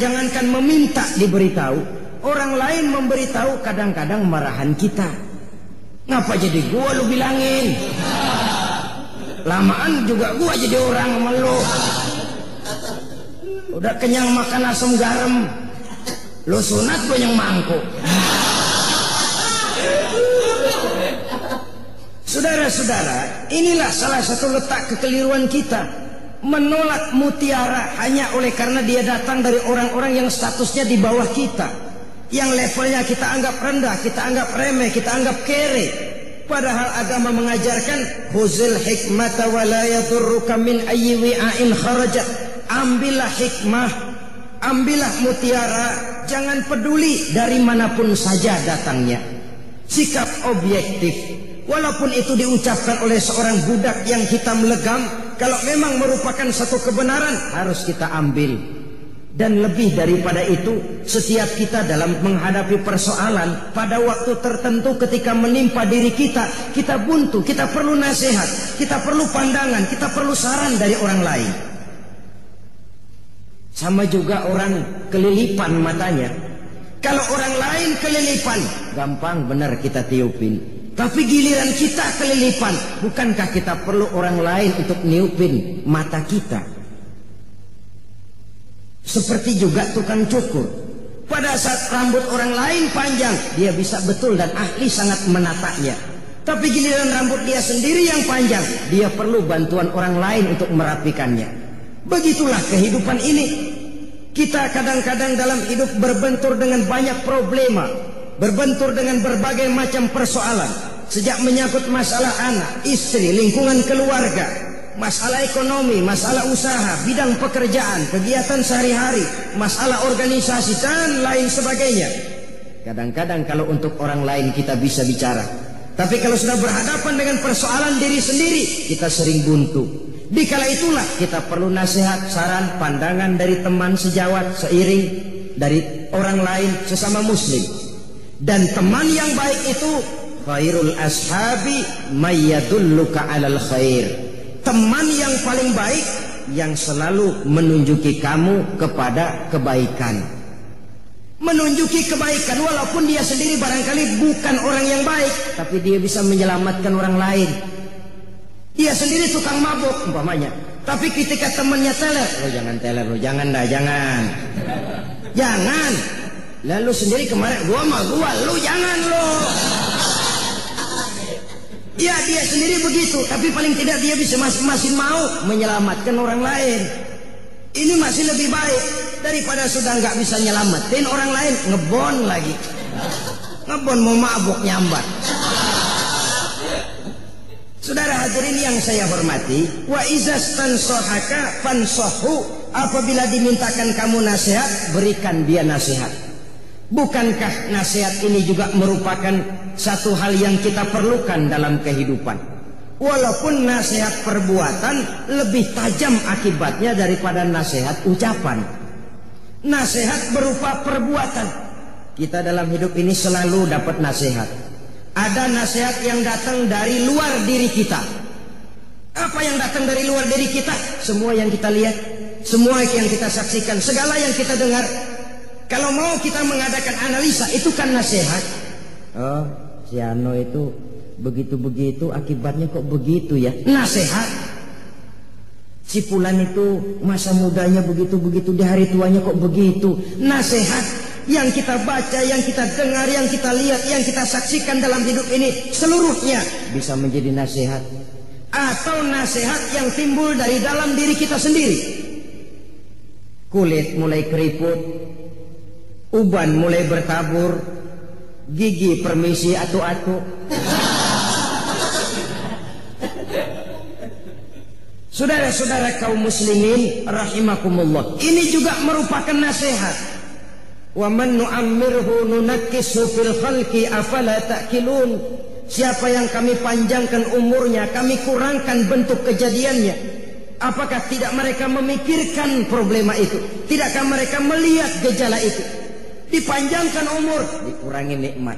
jangankan meminta diberitahu, orang lain memberitahu kadang-kadang marahan kita. Ngapa jadi gua lu bilangin? Lamaan juga gua jadi orang sama lu. Udah kenyang makan asam garam, lu sunat gua yang mangkuk. Saudara-saudara, inilah salah satu letak kekeliruan kita, menolak mutiara hanya oleh karena dia datang dari orang-orang yang statusnya di bawah kita, yang levelnya kita anggap rendah, kita anggap remeh, kita anggap kere. Padahal agama mengajarkan khuzil hikmata wa la yadurruka min ayyi wi'ain kharajat. Ambillah hikmah, ambillah mutiara, jangan peduli dari manapun saja datangnya. Sikap objektif, walaupun itu diucapkan oleh seorang budak yang hitam legam, kalau memang merupakan satu kebenaran harus kita ambil. Dan lebih daripada itu, setiap kita dalam menghadapi persoalan pada waktu tertentu ketika menimpa diri kita, kita buntu, kita perlu nasihat, kita perlu pandangan, kita perlu saran dari orang lain. Sama juga orang kelilipan matanya. Kalau orang lain kelilipan, gampang benar kita tiupin. Tapi giliran kita kelilipan, bukankah kita perlu orang lain untuk niupin mata kita? Seperti juga tukang cukur. Pada saat rambut orang lain panjang, dia bisa betul dan ahli sangat menatanya. Tapi giliran rambut dia sendiri yang panjang, dia perlu bantuan orang lain untuk merapikannya. Begitulah kehidupan ini. Kita kadang-kadang dalam hidup berbentur dengan banyak problema, berbentur dengan berbagai macam persoalan, sejak menyangkut masalah anak, istri, lingkungan keluarga, masalah ekonomi, masalah usaha, bidang pekerjaan, kegiatan sehari-hari, masalah organisasi, dan lain sebagainya. Kadang-kadang kalau untuk orang lain kita bisa bicara, tapi kalau sudah berhadapan dengan persoalan diri sendiri, kita sering buntu. Dikala itulah kita perlu nasihat, saran, pandangan dari teman sejawat, seiring, dari orang lain sesama muslim. Dan teman yang baik itu khairul ashabi mayyadulluka alal khair. Teman yang paling baik yang selalu menunjuki kamu kepada kebaikan. Menunjuki kebaikan walaupun dia sendiri barangkali bukan orang yang baik, tapi dia bisa menyelamatkan orang lain. Dia sendiri tukang mabuk umpamanya, tapi ketika temannya teler, lo jangan teler, lo jangan dah, jangan. Lalu sendiri kemarin gua mah gua, lo jangan lo. Ya dia sendiri begitu, tapi paling tidak dia bisa masing-masing mau menyelamatkan orang lain. Ini masih lebih baik daripada sudah nggak bisa nyelamatin orang lain, ngebon lagi, ngebon mau mabuk nyambat. Saudara hadirin yang saya hormati, wa izas tansohaka fansohu, apabila dimintakan kamu nasihat, berikan dia nasihat. Bukankah nasihat ini juga merupakan satu hal yang kita perlukan dalam kehidupan? Walaupun nasihat perbuatan lebih tajam akibatnya daripada nasihat ucapan. Nasihat berupa perbuatan. Kita dalam hidup ini selalu dapat nasihat. Ada nasihat yang datang dari luar diri kita. Apa yang datang dari luar diri kita? Semua yang kita lihat, semua yang kita saksikan, segala yang kita dengar. Kalau mau kita mengadakan analisa, itu kan nasihat. Oh, si Ano itu begitu-begitu, akibatnya kok begitu ya? Nasihat. Si Fulan itu masa mudanya begitu-begitu, di hari tuanya kok begitu? Nasihat. Yang kita baca, yang kita dengar, yang kita lihat, yang kita saksikan dalam hidup ini, seluruhnya bisa menjadi nasihat. Atau nasihat yang timbul dari dalam diri kita sendiri. Kulit mulai keriput, uban mulai bertabur, gigi permisi atu-atu. Saudara-saudara kaum muslimin rahimakumullah, ini juga merupakan nasihat. Wa man nu'ammirhu nunakkisu fil khalqi afala ta'qilun. Siapa yang kami panjangkan umurnya, kami kurangkan bentuk kejadiannya, Apakah tidak mereka memikirkan problema itu? Tidakkah mereka melihat gejala itu? Dipanjangkan umur, dikurangi nikmat.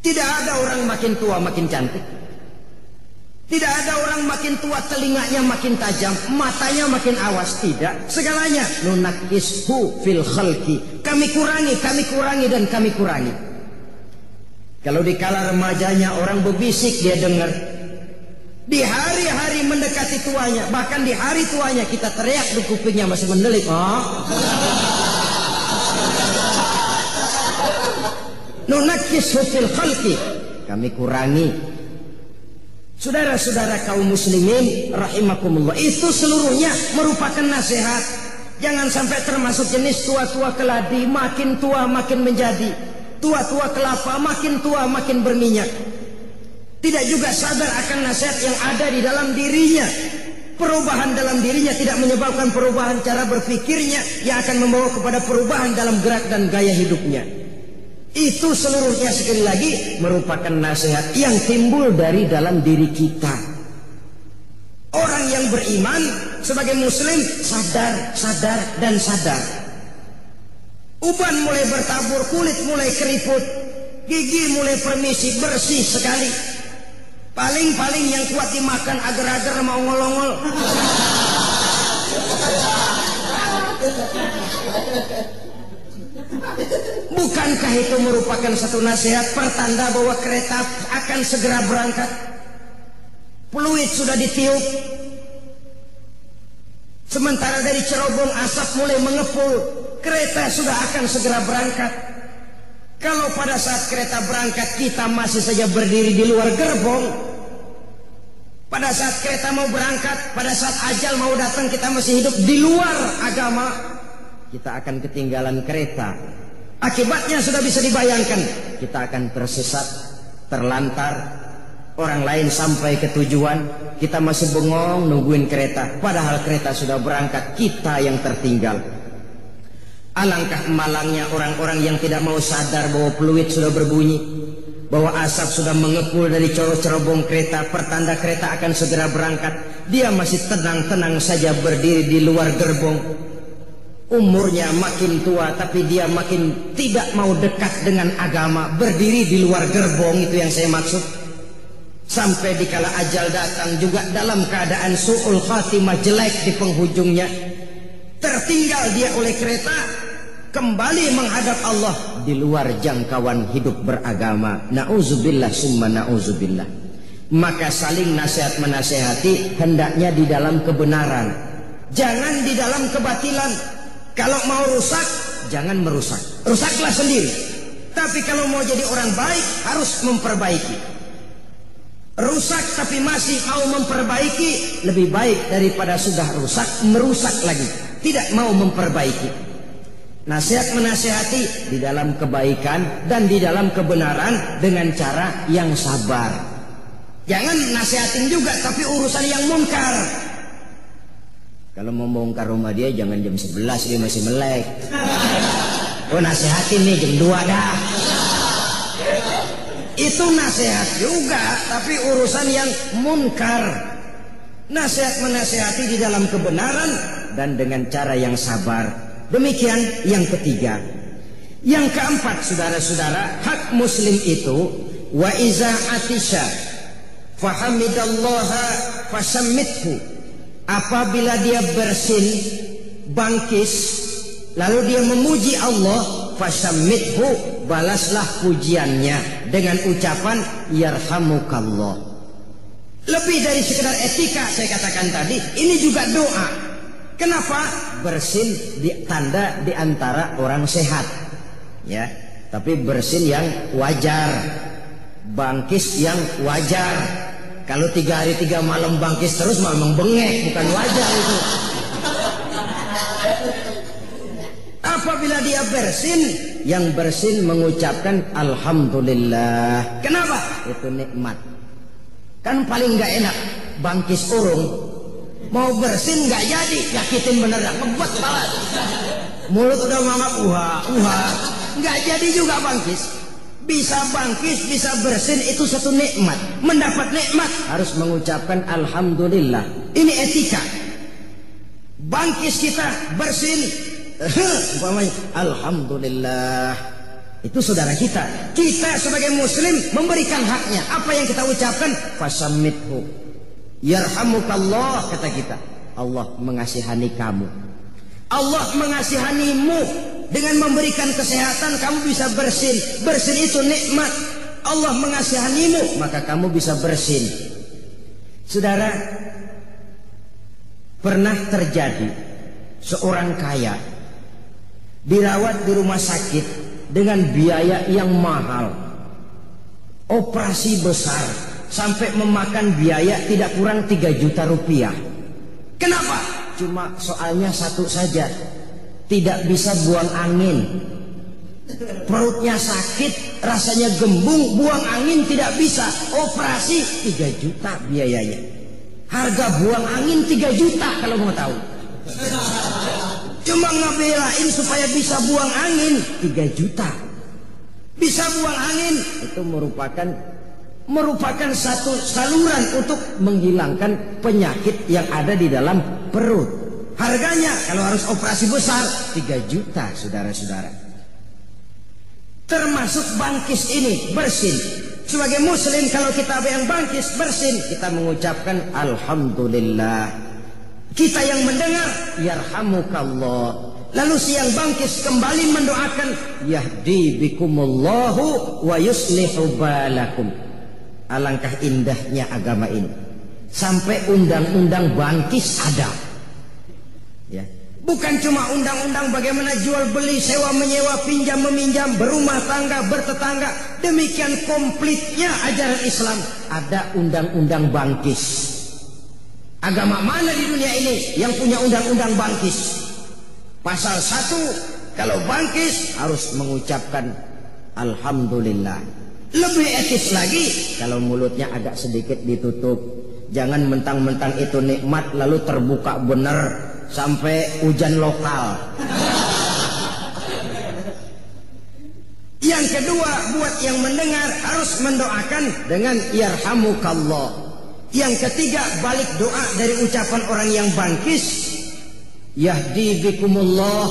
Tidak ada orang makin tua makin cantik. Tidak ada orang makin tua telinganya makin tajam, matanya makin awas. Tidak, segalanya nunakishu fil khalqi. Kami kurangi dan kami kurangi. Kalau di kala remajanya orang berbisik dia dengar. Di hari-hari mendekati tuanya, bahkan di hari tuanya kita teriak di kupingnya masih mendelik. Nunakishu fil khalqi. Kami kurangi. Saudara-saudara kaum muslimin rahimakumullah, itu seluruhnya merupakan nasihat. Jangan sampai termasuk jenis tua-tua keladi, makin tua makin menjadi, tua-tua kelapa makin tua makin berminyak. Tidak juga sadar akan nasihat yang ada di dalam dirinya. Perubahan dalam dirinya tidak menyebabkan perubahan cara berpikirnya yang akan membawa kepada perubahan dalam gerak dan gaya hidupnya. Itu seluruhnya sekali lagi merupakan nasihat yang timbul dari dalam diri kita. Orang yang beriman sebagai muslim sadar dan sadar. Uban mulai bertabur, kulit mulai keriput, gigi mulai permisi, bersih sekali. Paling-paling yang kuat dimakan agar-agar mau ngolongol. Bukankah itu merupakan satu nasihat pertanda bahwa kereta akan segera berangkat? Fluid sudah ditiup. Sementara dari cerobong asap mulai mengepul, kereta sudah akan segera berangkat. Kalau pada saat kereta berangkat kita masih saja berdiri di luar gerbong, pada saat kereta mau berangkat, pada saat ajal mau datang kita masih hidup di luar agama, kita akan ketinggalan kereta. Akibatnya sudah bisa dibayangkan, kita akan tersesat, terlantar. Orang lain sampai ke tujuan, kita masih bengong nungguin kereta, padahal kereta sudah berangkat, kita yang tertinggal. Alangkah malangnya orang-orang yang tidak mau sadar bahwa fluid sudah berbunyi, bahwa asap sudah mengepul dari cerobong kereta, pertanda kereta akan segera berangkat. Dia masih tenang-tenang saja berdiri di luar gerbong. Umurnya makin tua tapi dia makin tidak mau dekat dengan agama, berdiri di luar gerbong. Itu yang saya maksud. Sampai dikala ajal datang juga dalam keadaan su'ul khatimah, jelek di penghujungnya. Tertinggal dia oleh kereta, kembali menghadap Allah di luar jangkauan hidup beragama. Na'udzubillah summa na'udzubillah. Maka saling nasihat menasehati hendaknya di dalam kebenaran, jangan di dalam kebatilan. Kalau mau rusak, jangan merusak. Rusaklah sendiri. Tapi kalau mau jadi orang baik, harus memperbaiki. Rusak tapi masih mau memperbaiki, lebih baik daripada sudah rusak, merusak lagi. Tidak mau memperbaiki. Nasihat menasihati di dalam kebaikan dan di dalam kebenaran dengan cara yang sabar. Jangan nasihatin juga tapi urusan yang munkar. Kalau mau bongkar rumah dia jangan jam 11, dia masih melek. Oh nasihatin nih jam 2 dah. Itu nasihat juga, tapi urusan yang munkar. Nasihat menasihati di dalam kebenaran dan dengan cara yang sabar. Demikian yang ketiga. Yang keempat, saudara-saudara, hak muslim itu wa iza atisha fahamidallaha fasammithu. Apabila dia bersin, bangkis, lalu dia memuji Allah, fasammithu, balaslah pujiannya dengan ucapan yarhamukallah. Lebih dari sekedar etika saya katakan tadi, ini juga doa. Kenapa? Bersin tanda di antara orang sehat, ya. Tapi bersin yang wajar, bangkis yang wajar. Kalau 3 hari 3 malam bangkis terus memang bengek, bukan wajar itu. Apabila dia bersin, yang bersin mengucapkan alhamdulillah. Kenapa? Itu nikmat. Kan paling nggak enak bangkis urung, mau bersin nggak jadi, yakitin beneran, ngebet banget. Mulut udah mangap, nggak jadi juga bangkis. Bisa bangkis, bisa bersin, itu satu nikmat. Mendapat nikmat harus mengucapkan alhamdulillah. Ini etika. Bangkis kita, bersin, umpamanya alhamdulillah. Itu saudara kita. Kita sebagai muslim memberikan haknya. Apa yang kita ucapkan? Fasammithu yarhamukallah, kata kita. Allah mengasihani kamu. Allah mengasihanimu. Dengan memberikan kesehatan kamu bisa bersin. Bersin itu nikmat. Allah mengasihanimu, maka kamu bisa bersin. Saudara, pernah terjadi seorang kaya dirawat di rumah sakit dengan biaya yang mahal. Operasi besar sampai memakan biaya tidak kurang 3 juta rupiah. Kenapa? Cuma soalnya satu saja. Tidak bisa buang angin. Perutnya sakit, rasanya gembung, buang angin tidak bisa. Operasi 3 juta biayanya. Harga buang angin 3 juta kalau mau tahu. Cuma ngebelain supaya bisa buang angin 3 juta. Bisa buang angin itu merupakan satu saluran untuk menghilangkan penyakit yang ada di dalam perut. Harganya kalau harus operasi besar 3 juta, saudara-saudara. Termasuk bangkis ini, bersin. Sebagai muslim kalau kita yang bangkis, bersin, kita mengucapkan alhamdulillah. Kita yang mendengar yarhamukallah. Lalu si yang bangkis kembali mendoakan yahdi bikumullahu wa yuslihu balakum. Alangkah indahnya agama ini. Sampai undang-undang bangkis ada. Ya. Bukan cuma undang-undang bagaimana jual beli, sewa menyewa, pinjam meminjam, berumah tangga, bertetangga. Demikian komplitnya ajaran Islam. Ada undang-undang bangkis. Agama mana di dunia ini yang punya undang-undang bangkis? Pasal 1, kalau bangkis harus mengucapkan alhamdulillah. Lebih etis lagi kalau mulutnya agak sedikit ditutup. Jangan mentang-mentang itu nikmat lalu terbuka benar sampai hujan lokal. Yang kedua, buat yang mendengar harus mendoakan dengan yarhamukallah. Yang ketiga, balik doa dari ucapan orang yang bangkis, yahdi bikumullah,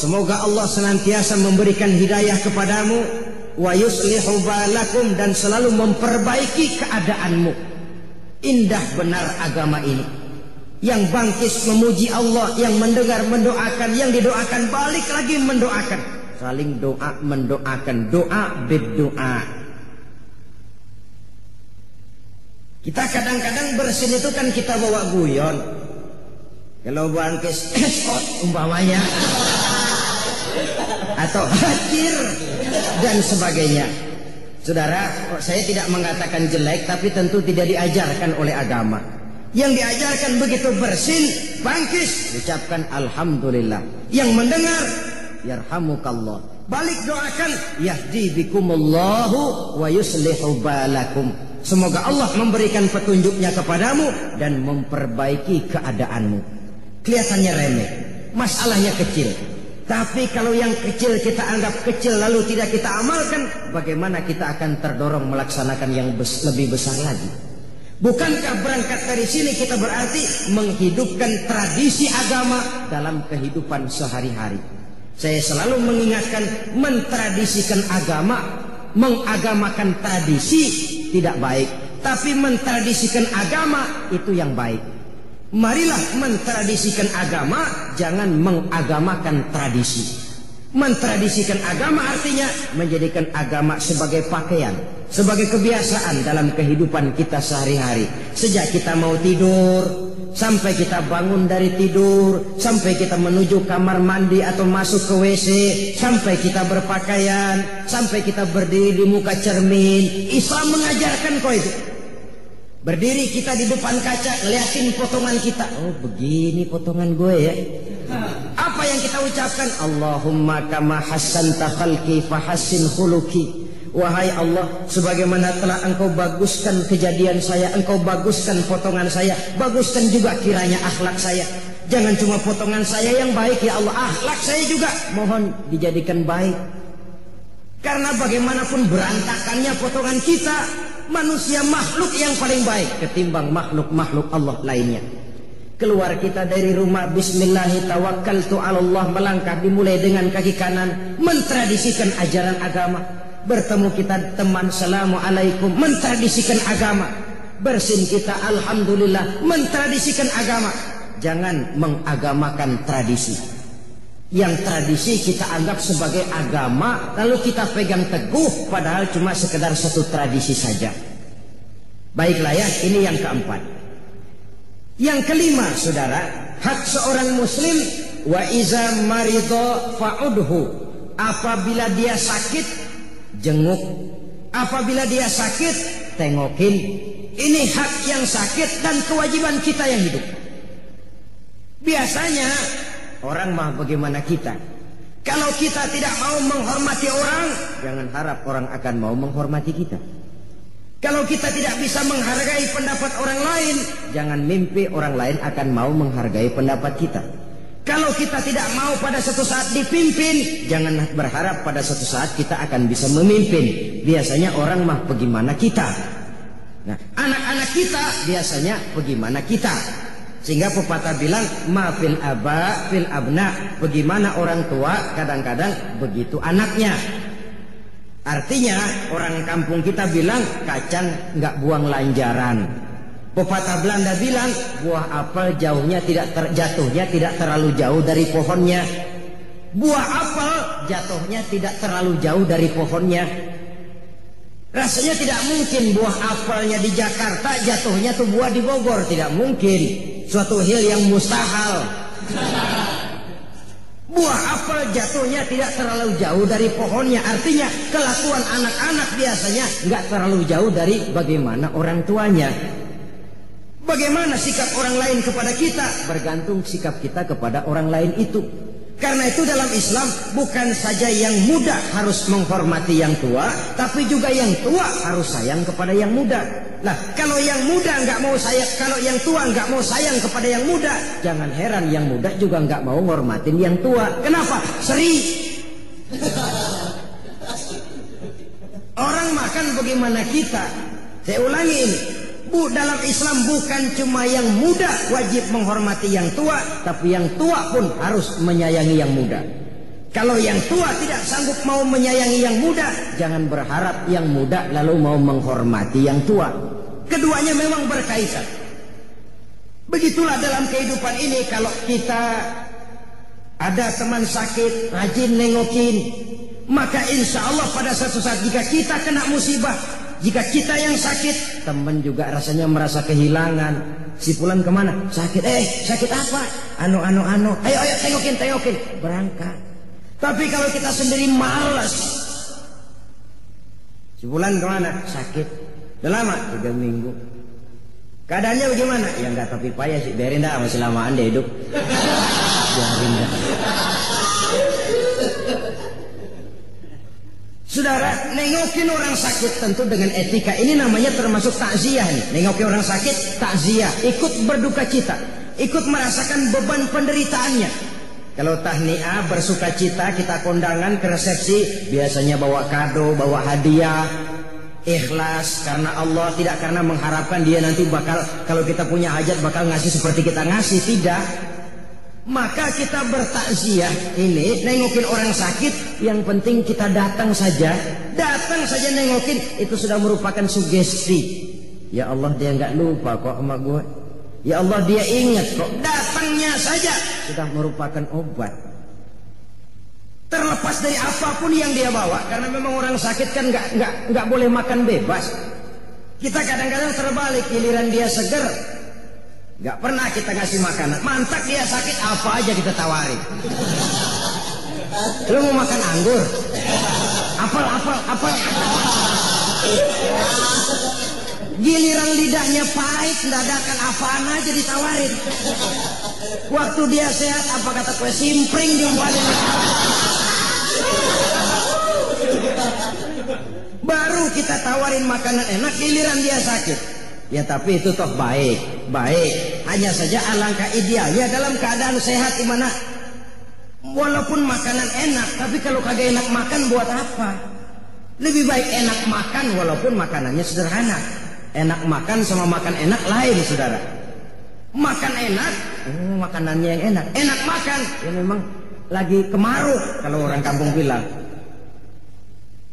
semoga Allah senantiasa memberikan hidayah kepadamu, wa yuslihu balakum, dan selalu memperbaiki keadaanmu. Indah benar agama ini. Yang bangkis memuji Allah, yang mendengar mendoakan, yang didoakan balik lagi mendoakan. Saling doa mendoakan, doa berdoa. Kita kadang-kadang bersin itu kan kita bawa guyon. Kalau bangkis umpamanya atau hadir dan sebagainya. Saudara, saya tidak mengatakan jelek, tapi tentu tidak diajarkan oleh agama. Yang diajarkan begitu bersin, bangkis, ucapkan alhamdulillah. Yang mendengar, yarhamukallah. Balik doakan, yahdi bikumullahu wa yuslihu balakum. Semoga Allah memberikan petunjuknya kepadamu dan memperbaiki keadaanmu. Kelihatannya remeh, masalahnya kecil. Tapi kalau yang kecil kita anggap kecil lalu tidak kita amalkan, bagaimana kita akan terdorong melaksanakan yang lebih besar lagi? Bukankah berangkat dari sini kita berarti menghidupkan tradisi agama dalam kehidupan sehari-hari? Saya selalu mengingatkan, mentradisikan agama, mengagamakan tradisi tidak baik, tapi mentradisikan agama itu yang baik. Marilah mentradisikan agama, jangan mengagamakan tradisi. Mentradisikan agama artinya menjadikan agama sebagai pakaian, sebagai kebiasaan dalam kehidupan kita sehari-hari. Sejak kita mau tidur, sampai kita bangun dari tidur, sampai kita menuju kamar mandi atau masuk ke WC, sampai kita berpakaian, sampai kita berdiri di muka cermin. Islam mengajarkan kok itu. Berdiri kita di depan kaca, liatin potongan kita. Oh, begini potongan gue ya. Apa yang kita ucapkan? Allahumma kama hassanta khalqi fahassin khuluqi. Wahai Allah, sebagaimana telah engkau baguskan kejadian saya, engkau baguskan potongan saya, baguskan juga kiranya akhlak saya. Jangan cuma potongan saya yang baik ya Allah, akhlak saya juga mohon dijadikan baik. Karena bagaimanapun berantakannya potongan kita, manusia makhluk yang paling baik ketimbang makhluk-makhluk Allah lainnya. Keluar kita dari rumah, bismillahi tawakkaltu 'alallah, melangkah dimulai dengan kaki kanan, mentradisikan ajaran agama. Bertemu kita teman, assalamualaikum, mentradisikan agama. Bersin kita, alhamdulillah, mentradisikan agama. Jangan mengagamakan tradisi. Yang tradisi kita anggap sebagai agama, lalu kita pegang teguh, padahal cuma sekedar satu tradisi saja. Baiklah ya, ini yang keempat. Yang kelima, saudara, hak seorang muslim, wa iza maridho fa'udhu, apabila dia sakit, jenguk. Apabila dia sakit, tengokin. Ini hak yang sakit dan kewajiban kita yang hidup. Biasanya orang mah bagaimana kita? Kalau kita tidak mau menghormati orang, jangan harap orang akan mau menghormati kita. Kalau kita tidak bisa menghargai pendapat orang lain, jangan mimpi orang lain akan mau menghargai pendapat kita. Kalau kita tidak mau pada suatu saat dipimpin, jangan berharap pada suatu saat kita akan bisa memimpin. Biasanya orang mah bagaimana kita. Nah, anak-anak kita biasanya bagaimana kita. Sehingga pepatah bilang, ma fil aba fil abna, bagaimana orang tua kadang-kadang begitu anaknya. Artinya orang kampung kita bilang kacang nggak buang lanjaran. Pepatah Belanda bilang buah apel jatuhnya tidak terlalu jauh dari pohonnya. Buah apel jatuhnya tidak terlalu jauh dari pohonnya. Rasanya tidak mungkin buah apelnya di Jakarta jatuhnya tuh buah di Bogor, tidak mungkin. Suatu hal yang mustahil. Buah apel jatuhnya tidak terlalu jauh dari pohonnya. Artinya kelakuan anak-anak biasanya nggak terlalu jauh dari bagaimana orang tuanya. Bagaimana sikap orang lain kepada kita, bergantung sikap kita kepada orang lain itu. Karena itu dalam Islam bukan saja yang muda harus menghormati yang tua, tapi juga yang tua harus sayang kepada yang muda. Nah, kalau yang muda nggak mau sayang, kalau yang tua nggak mau sayang kepada yang muda, jangan heran yang muda juga nggak mau ngormatin yang tua. Kenapa? Seri. Orang makan bagaimana kita. Saya ulangi ini. Dalam Islam bukan cuma yang muda wajib menghormati yang tua, tapi yang tua pun harus menyayangi yang muda. Kalau yang tua tidak sanggup mau menyayangi yang muda, jangan berharap yang muda lalu mau menghormati yang tua. Keduanya memang berkaitan. Begitulah dalam kehidupan ini, kalau kita ada teman sakit, rajin nengokin, maka insya Allah pada suatu saat jika kita kena musibah, jika kita yang sakit, teman juga rasanya merasa kehilangan. Si Fulan kemana? Sakit. Sakit apa? Ayo tengokin. Berangkat. Tapi kalau kita sendiri malas. Si Fulan kemana? Sakit. Udah lama? 3 minggu. Keadaannya bagaimana? Ya enggak, tapi payah sih. Biarin dah, masih lamaan deh hidup. Biarin dah. Saudara, nengokin orang sakit tentu dengan etika. Ini namanya termasuk takziah nih. Nengokin orang sakit, takziah. Ikut berduka cita. Ikut merasakan beban penderitaannya. Kalau tahniah, bersuka cita, kita kondangan ke resepsi, biasanya bawa kado, bawa hadiah. Ikhlas karena Allah, tidak karena mengharapkan dia nanti bakal, kalau kita punya hajat bakal ngasih seperti kita ngasih. Tidak. Maka kita bertakziah ini, nengokin orang sakit, yang penting kita datang saja nengokin, itu sudah merupakan sugesti. Ya Allah, dia nggak lupa kok sama gue. Ya Allah, dia ingat kok. Datangnya saja sudah merupakan obat. Terlepas dari apapun yang dia bawa, karena memang orang sakit kan nggak boleh makan bebas. Kita kadang-kadang terbalik, giliran dia seger, nggak pernah kita ngasih makanan. Mantak dia sakit, apa aja kita tawarin. Lu mau makan anggur? Apel. Giliran lidahnya pahit, dadakan apaan aja ditawarin. Waktu dia sehat, apa kata kue simpring diumpannya. Baru kita tawarin makanan enak, giliran dia sakit. Ya tapi itu toh baik. Hanya saja alangkah idealnya dalam keadaan sehat, dimana walaupun makanan enak, tapi kalau kagak enak makan buat apa? Lebih baik enak makan walaupun makanannya sederhana. Enak makan sama makan enak lain, saudara. Makan enak, makanannya yang enak. Enak makan, ya memang lagi kemaruk kalau orang kampung bilang.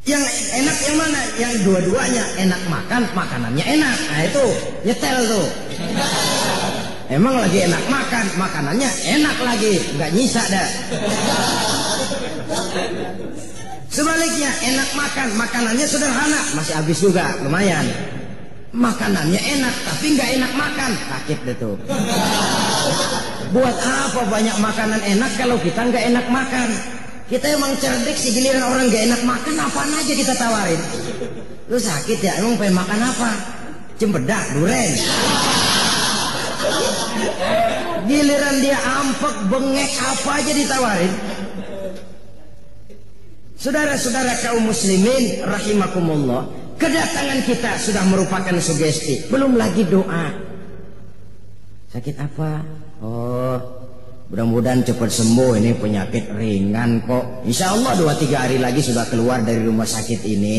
Yang enak yang mana? Yang dua-duanya enak makan, makanannya enak. Nah itu nyetel tuh. Emang lagi enak makan, makanannya enak lagi, nggak nyisa dah. Sebaliknya enak makan, makanannya sederhana, masih habis juga, lumayan. Makanannya enak, tapi nggak enak makan, sakit deh tuh. Buat apa banyak makanan enak kalau kita nggak enak makan? Kita emang cerdik sih, giliran orang nggak enak makan, apaan aja kita tawarin. Lu sakit ya, emang pengen makan apa? Cempedak, duren. Giliran dia ampek, bengek, apa aja ditawarin. Saudara-saudara kaum muslimin rahimakumullah, kedatangan kita sudah merupakan sugesti. Belum lagi doa. Sakit apa? Oh, mudah-mudahan cepat sembuh, ini penyakit ringan kok. Insya Allah 2-3 hari lagi sudah keluar dari rumah sakit ini.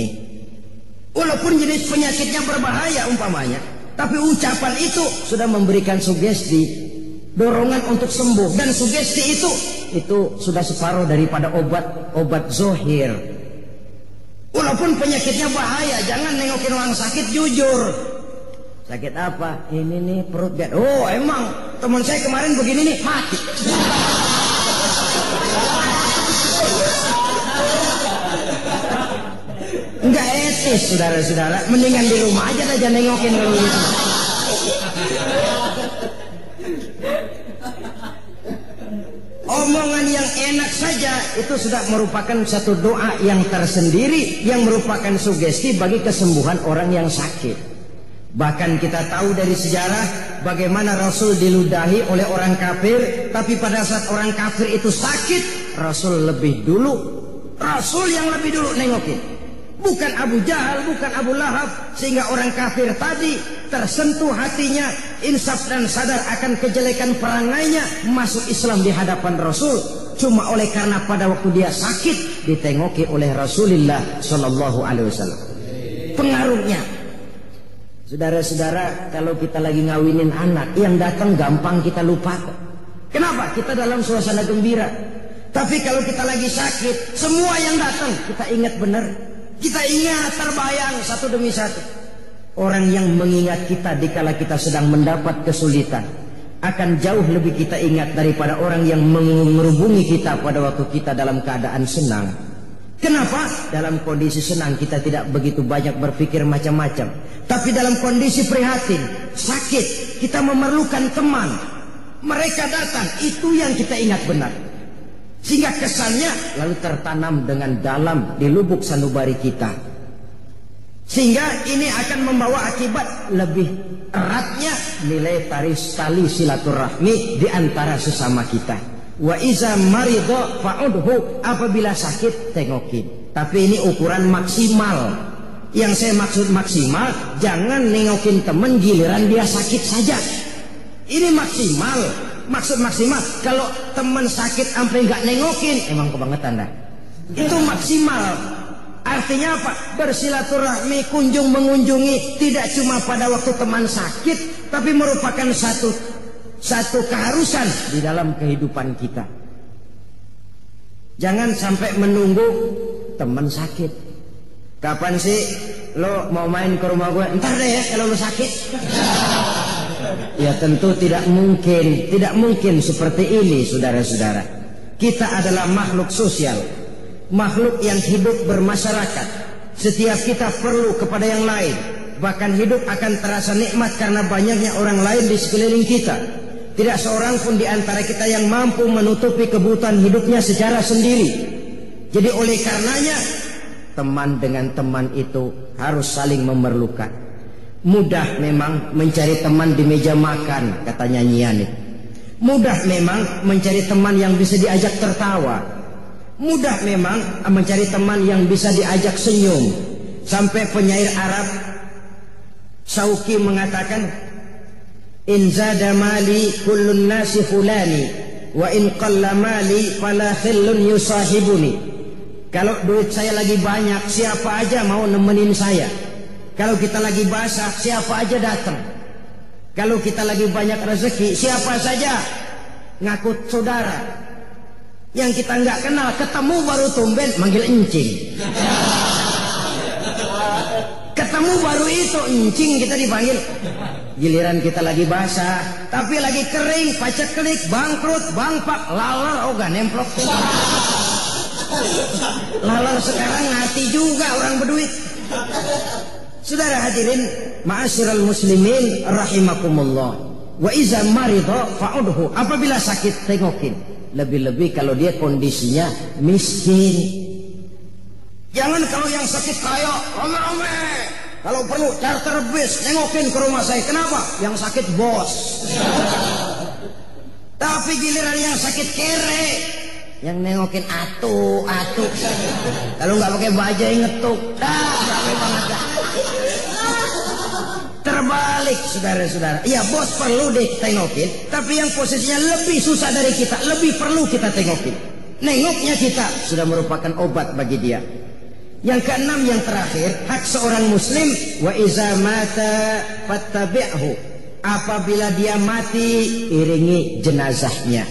Walaupun jenis penyakitnya berbahaya umpamanya, tapi ucapan itu sudah memberikan sugesti, dorongan untuk sembuh. Dan sugesti itu sudah separuh daripada obat zohir. Walaupun penyakitnya bahaya, jangan nengokin orang sakit, jujur. Sakit apa? Ini nih perut gatal. Oh emang teman saya kemarin begini nih, mati. Enggak etis, saudara-saudara. Mendingan di rumah aja nengokin kalau gitu. Omongan yang enak saja itu sudah merupakan satu doa yang tersendiri, yang merupakan sugesti bagi kesembuhan orang yang sakit. Bahkan kita tahu dari sejarah bagaimana Rasul diludahi oleh orang kafir, tapi pada saat orang kafir itu sakit, Rasul lebih dulu, Rasul yang lebih dulu nengokin. Bukan Abu Jahal, bukan Abu Lahab, sehingga orang kafir tadi tersentuh hatinya, insaf dan sadar akan kejelekan perangainya, masuk Islam di hadapan Rasul. Cuma oleh karena pada waktu dia sakit ditengoki oleh Rasulullah Shallallahu Alaihi Wasallam. Pengaruhnya, saudara-saudara, kalau kita lagi ngawinin anak, yang datang gampang kita lupa. Kenapa? Kita dalam suasana gembira. Tapi kalau kita lagi sakit, semua yang datang kita ingat benar. Kita ingat terbayang satu demi satu. Orang yang mengingat kita dikala kita sedang mendapat kesulitan akan jauh lebih kita ingat daripada orang yang menghubungi kita pada waktu kita dalam keadaan senang. Kenapa? Dalam kondisi senang kita tidak begitu banyak berpikir macam-macam. Tapi dalam kondisi prihatin, sakit, kita memerlukan teman. Mereka datang, itu yang kita ingat benar. Sehingga kesannya lalu tertanam dengan dalam di lubuk sanubari kita. Sehingga ini akan membawa akibat lebih eratnya nilai tali silaturahmi di antara sesama kita. Wa iza maridho fa'udhu, apabila sakit tengokin. Tapi ini ukuran maksimal. Yang saya maksud maksimal, jangan nengokin teman giliran dia sakit saja. Ini maksimal. Maksud maksimal, kalau teman sakit sampai nggak nengokin, emang kebangetan dah. Itu maksimal. Artinya apa? Bersilaturahmi, kunjung mengunjungi, tidak cuma pada waktu teman sakit, tapi merupakan satu keharusan di dalam kehidupan kita. Jangan sampai menunggu teman sakit. Kapan sih lo mau main ke rumah gue? Ntar deh ya kalau lo sakit. Ya tentu tidak mungkin seperti ini, saudara-saudara. Kita adalah makhluk sosial, makhluk yang hidup bermasyarakat. Setiap kita perlu kepada yang lain. Bahkan hidup akan terasa nikmat karena banyaknya orang lain di sekeliling kita. Tidak seorang pun di antara kita yang mampu menutupi kebutuhan hidupnya secara sendiri. Jadi oleh karenanya, teman dengan teman itu harus saling memerlukan. Mudah memang mencari teman di meja makan, kata nyanyian itu. Mudah memang mencari teman yang bisa diajak tertawa. Mudah memang mencari teman yang bisa diajak senyum. Sampai penyair Arab Syauqi mengatakan, in zada mali kullun nasi fulani wa in qalla mali fala khillun yusahibuni. Kalau duit saya lagi banyak, siapa aja mau nemenin saya. Kalau kita lagi basah, siapa aja datang. Kalau kita lagi banyak rezeki, siapa saja ngakut saudara. Yang kita nggak kenal, ketemu baru tumben manggil encing. Ketemu baru itu encing kita dipanggil. Giliran kita lagi basah, tapi lagi kering, paceklik, bangkrut, bangpak, lalar, gak nemplok. Lalar sekarang ngati juga orang berduit. Saudara hadirin, ma'asyiral muslimin rahimakumullah. Wa iza maridha fa'udhu. Apabila sakit, tengokin. Lebih-lebih kalau dia kondisinya miskin. Jangan kalau yang sakit kaya, rame-rame. Kalau perlu charter bis, nengokin ke rumah saya. Kenapa? Yang sakit bos. Tapi giliran yang sakit kere, yang nengokin atu. Kalau nggak pakai bajai ngetuk, rame banget dah. Terbalik saudara-saudara. Iya, bos perlu ditengokin, tapi yang posisinya lebih susah dari kita, lebih perlu kita tengokin. Nengoknya kita sudah merupakan obat bagi dia. Yang keenam, yang terakhir, hak seorang muslim, wa iza mata fattabi'hu. Apabila dia mati, iringi jenazahnya.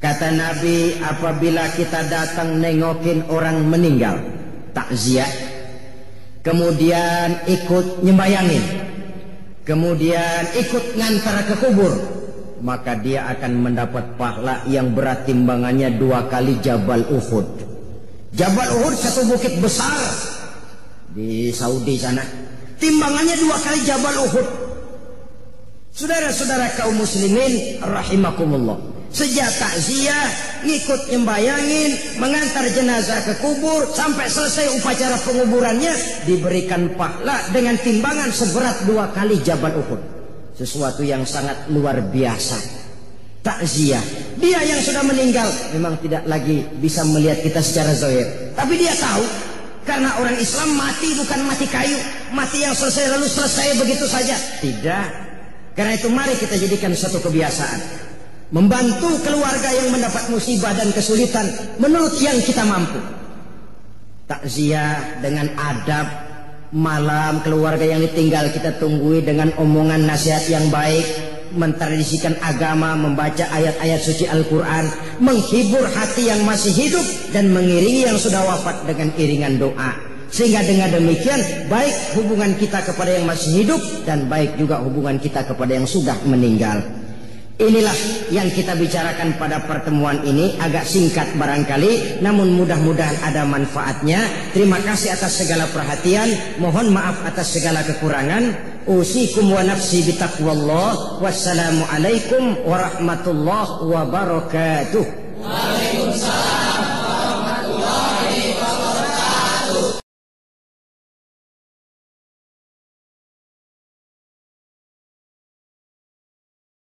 Kata Nabi, apabila kita datang nengokin orang meninggal, takziah, kemudian ikut nyembayangin, kemudian ikut ngantar ke kubur, maka dia akan mendapat pahala yang berat timbangannya 2 kali Jabal Uhud. Jabal Uhud satu bukit besar di Saudi sana, timbangannya 2 kali Jabal Uhud. Saudara-saudara kaum muslimin rahimakumullah, sejak takziah, ngikut nyembayangin, mengantar jenazah ke kubur, sampai selesai upacara penguburannya, diberikan pahala dengan timbangan seberat 2 kali Jabal Uhud. Sesuatu yang sangat luar biasa. Takziah, dia yang sudah meninggal memang tidak lagi bisa melihat kita secara zahir, tapi dia tahu, karena orang Islam mati bukan mati kayu, mati yang selesai lalu selesai begitu saja. Tidak. Karena itu mari kita jadikan satu kebiasaan, membantu keluarga yang mendapat musibah dan kesulitan menurut yang kita mampu. Takziah dengan adab, malam keluarga yang ditinggal kita tunggui dengan omongan nasihat yang baik, mentradisikan agama, membaca ayat-ayat suci Al-Quran, menghibur hati yang masih hidup, dan mengiringi yang sudah wafat dengan iringan doa. Sehingga dengan demikian baik hubungan kita kepada yang masih hidup, dan baik juga hubungan kita kepada yang sudah meninggal. Inilah yang kita bicarakan pada pertemuan ini, agak singkat barangkali, namun mudah-mudahan ada manfaatnya. Terima kasih atas segala perhatian, mohon maaf atas segala kekurangan. Usikum wa nafsi bitaqwallah. Wassalamualaikum warahmatullahi wabarakatuh.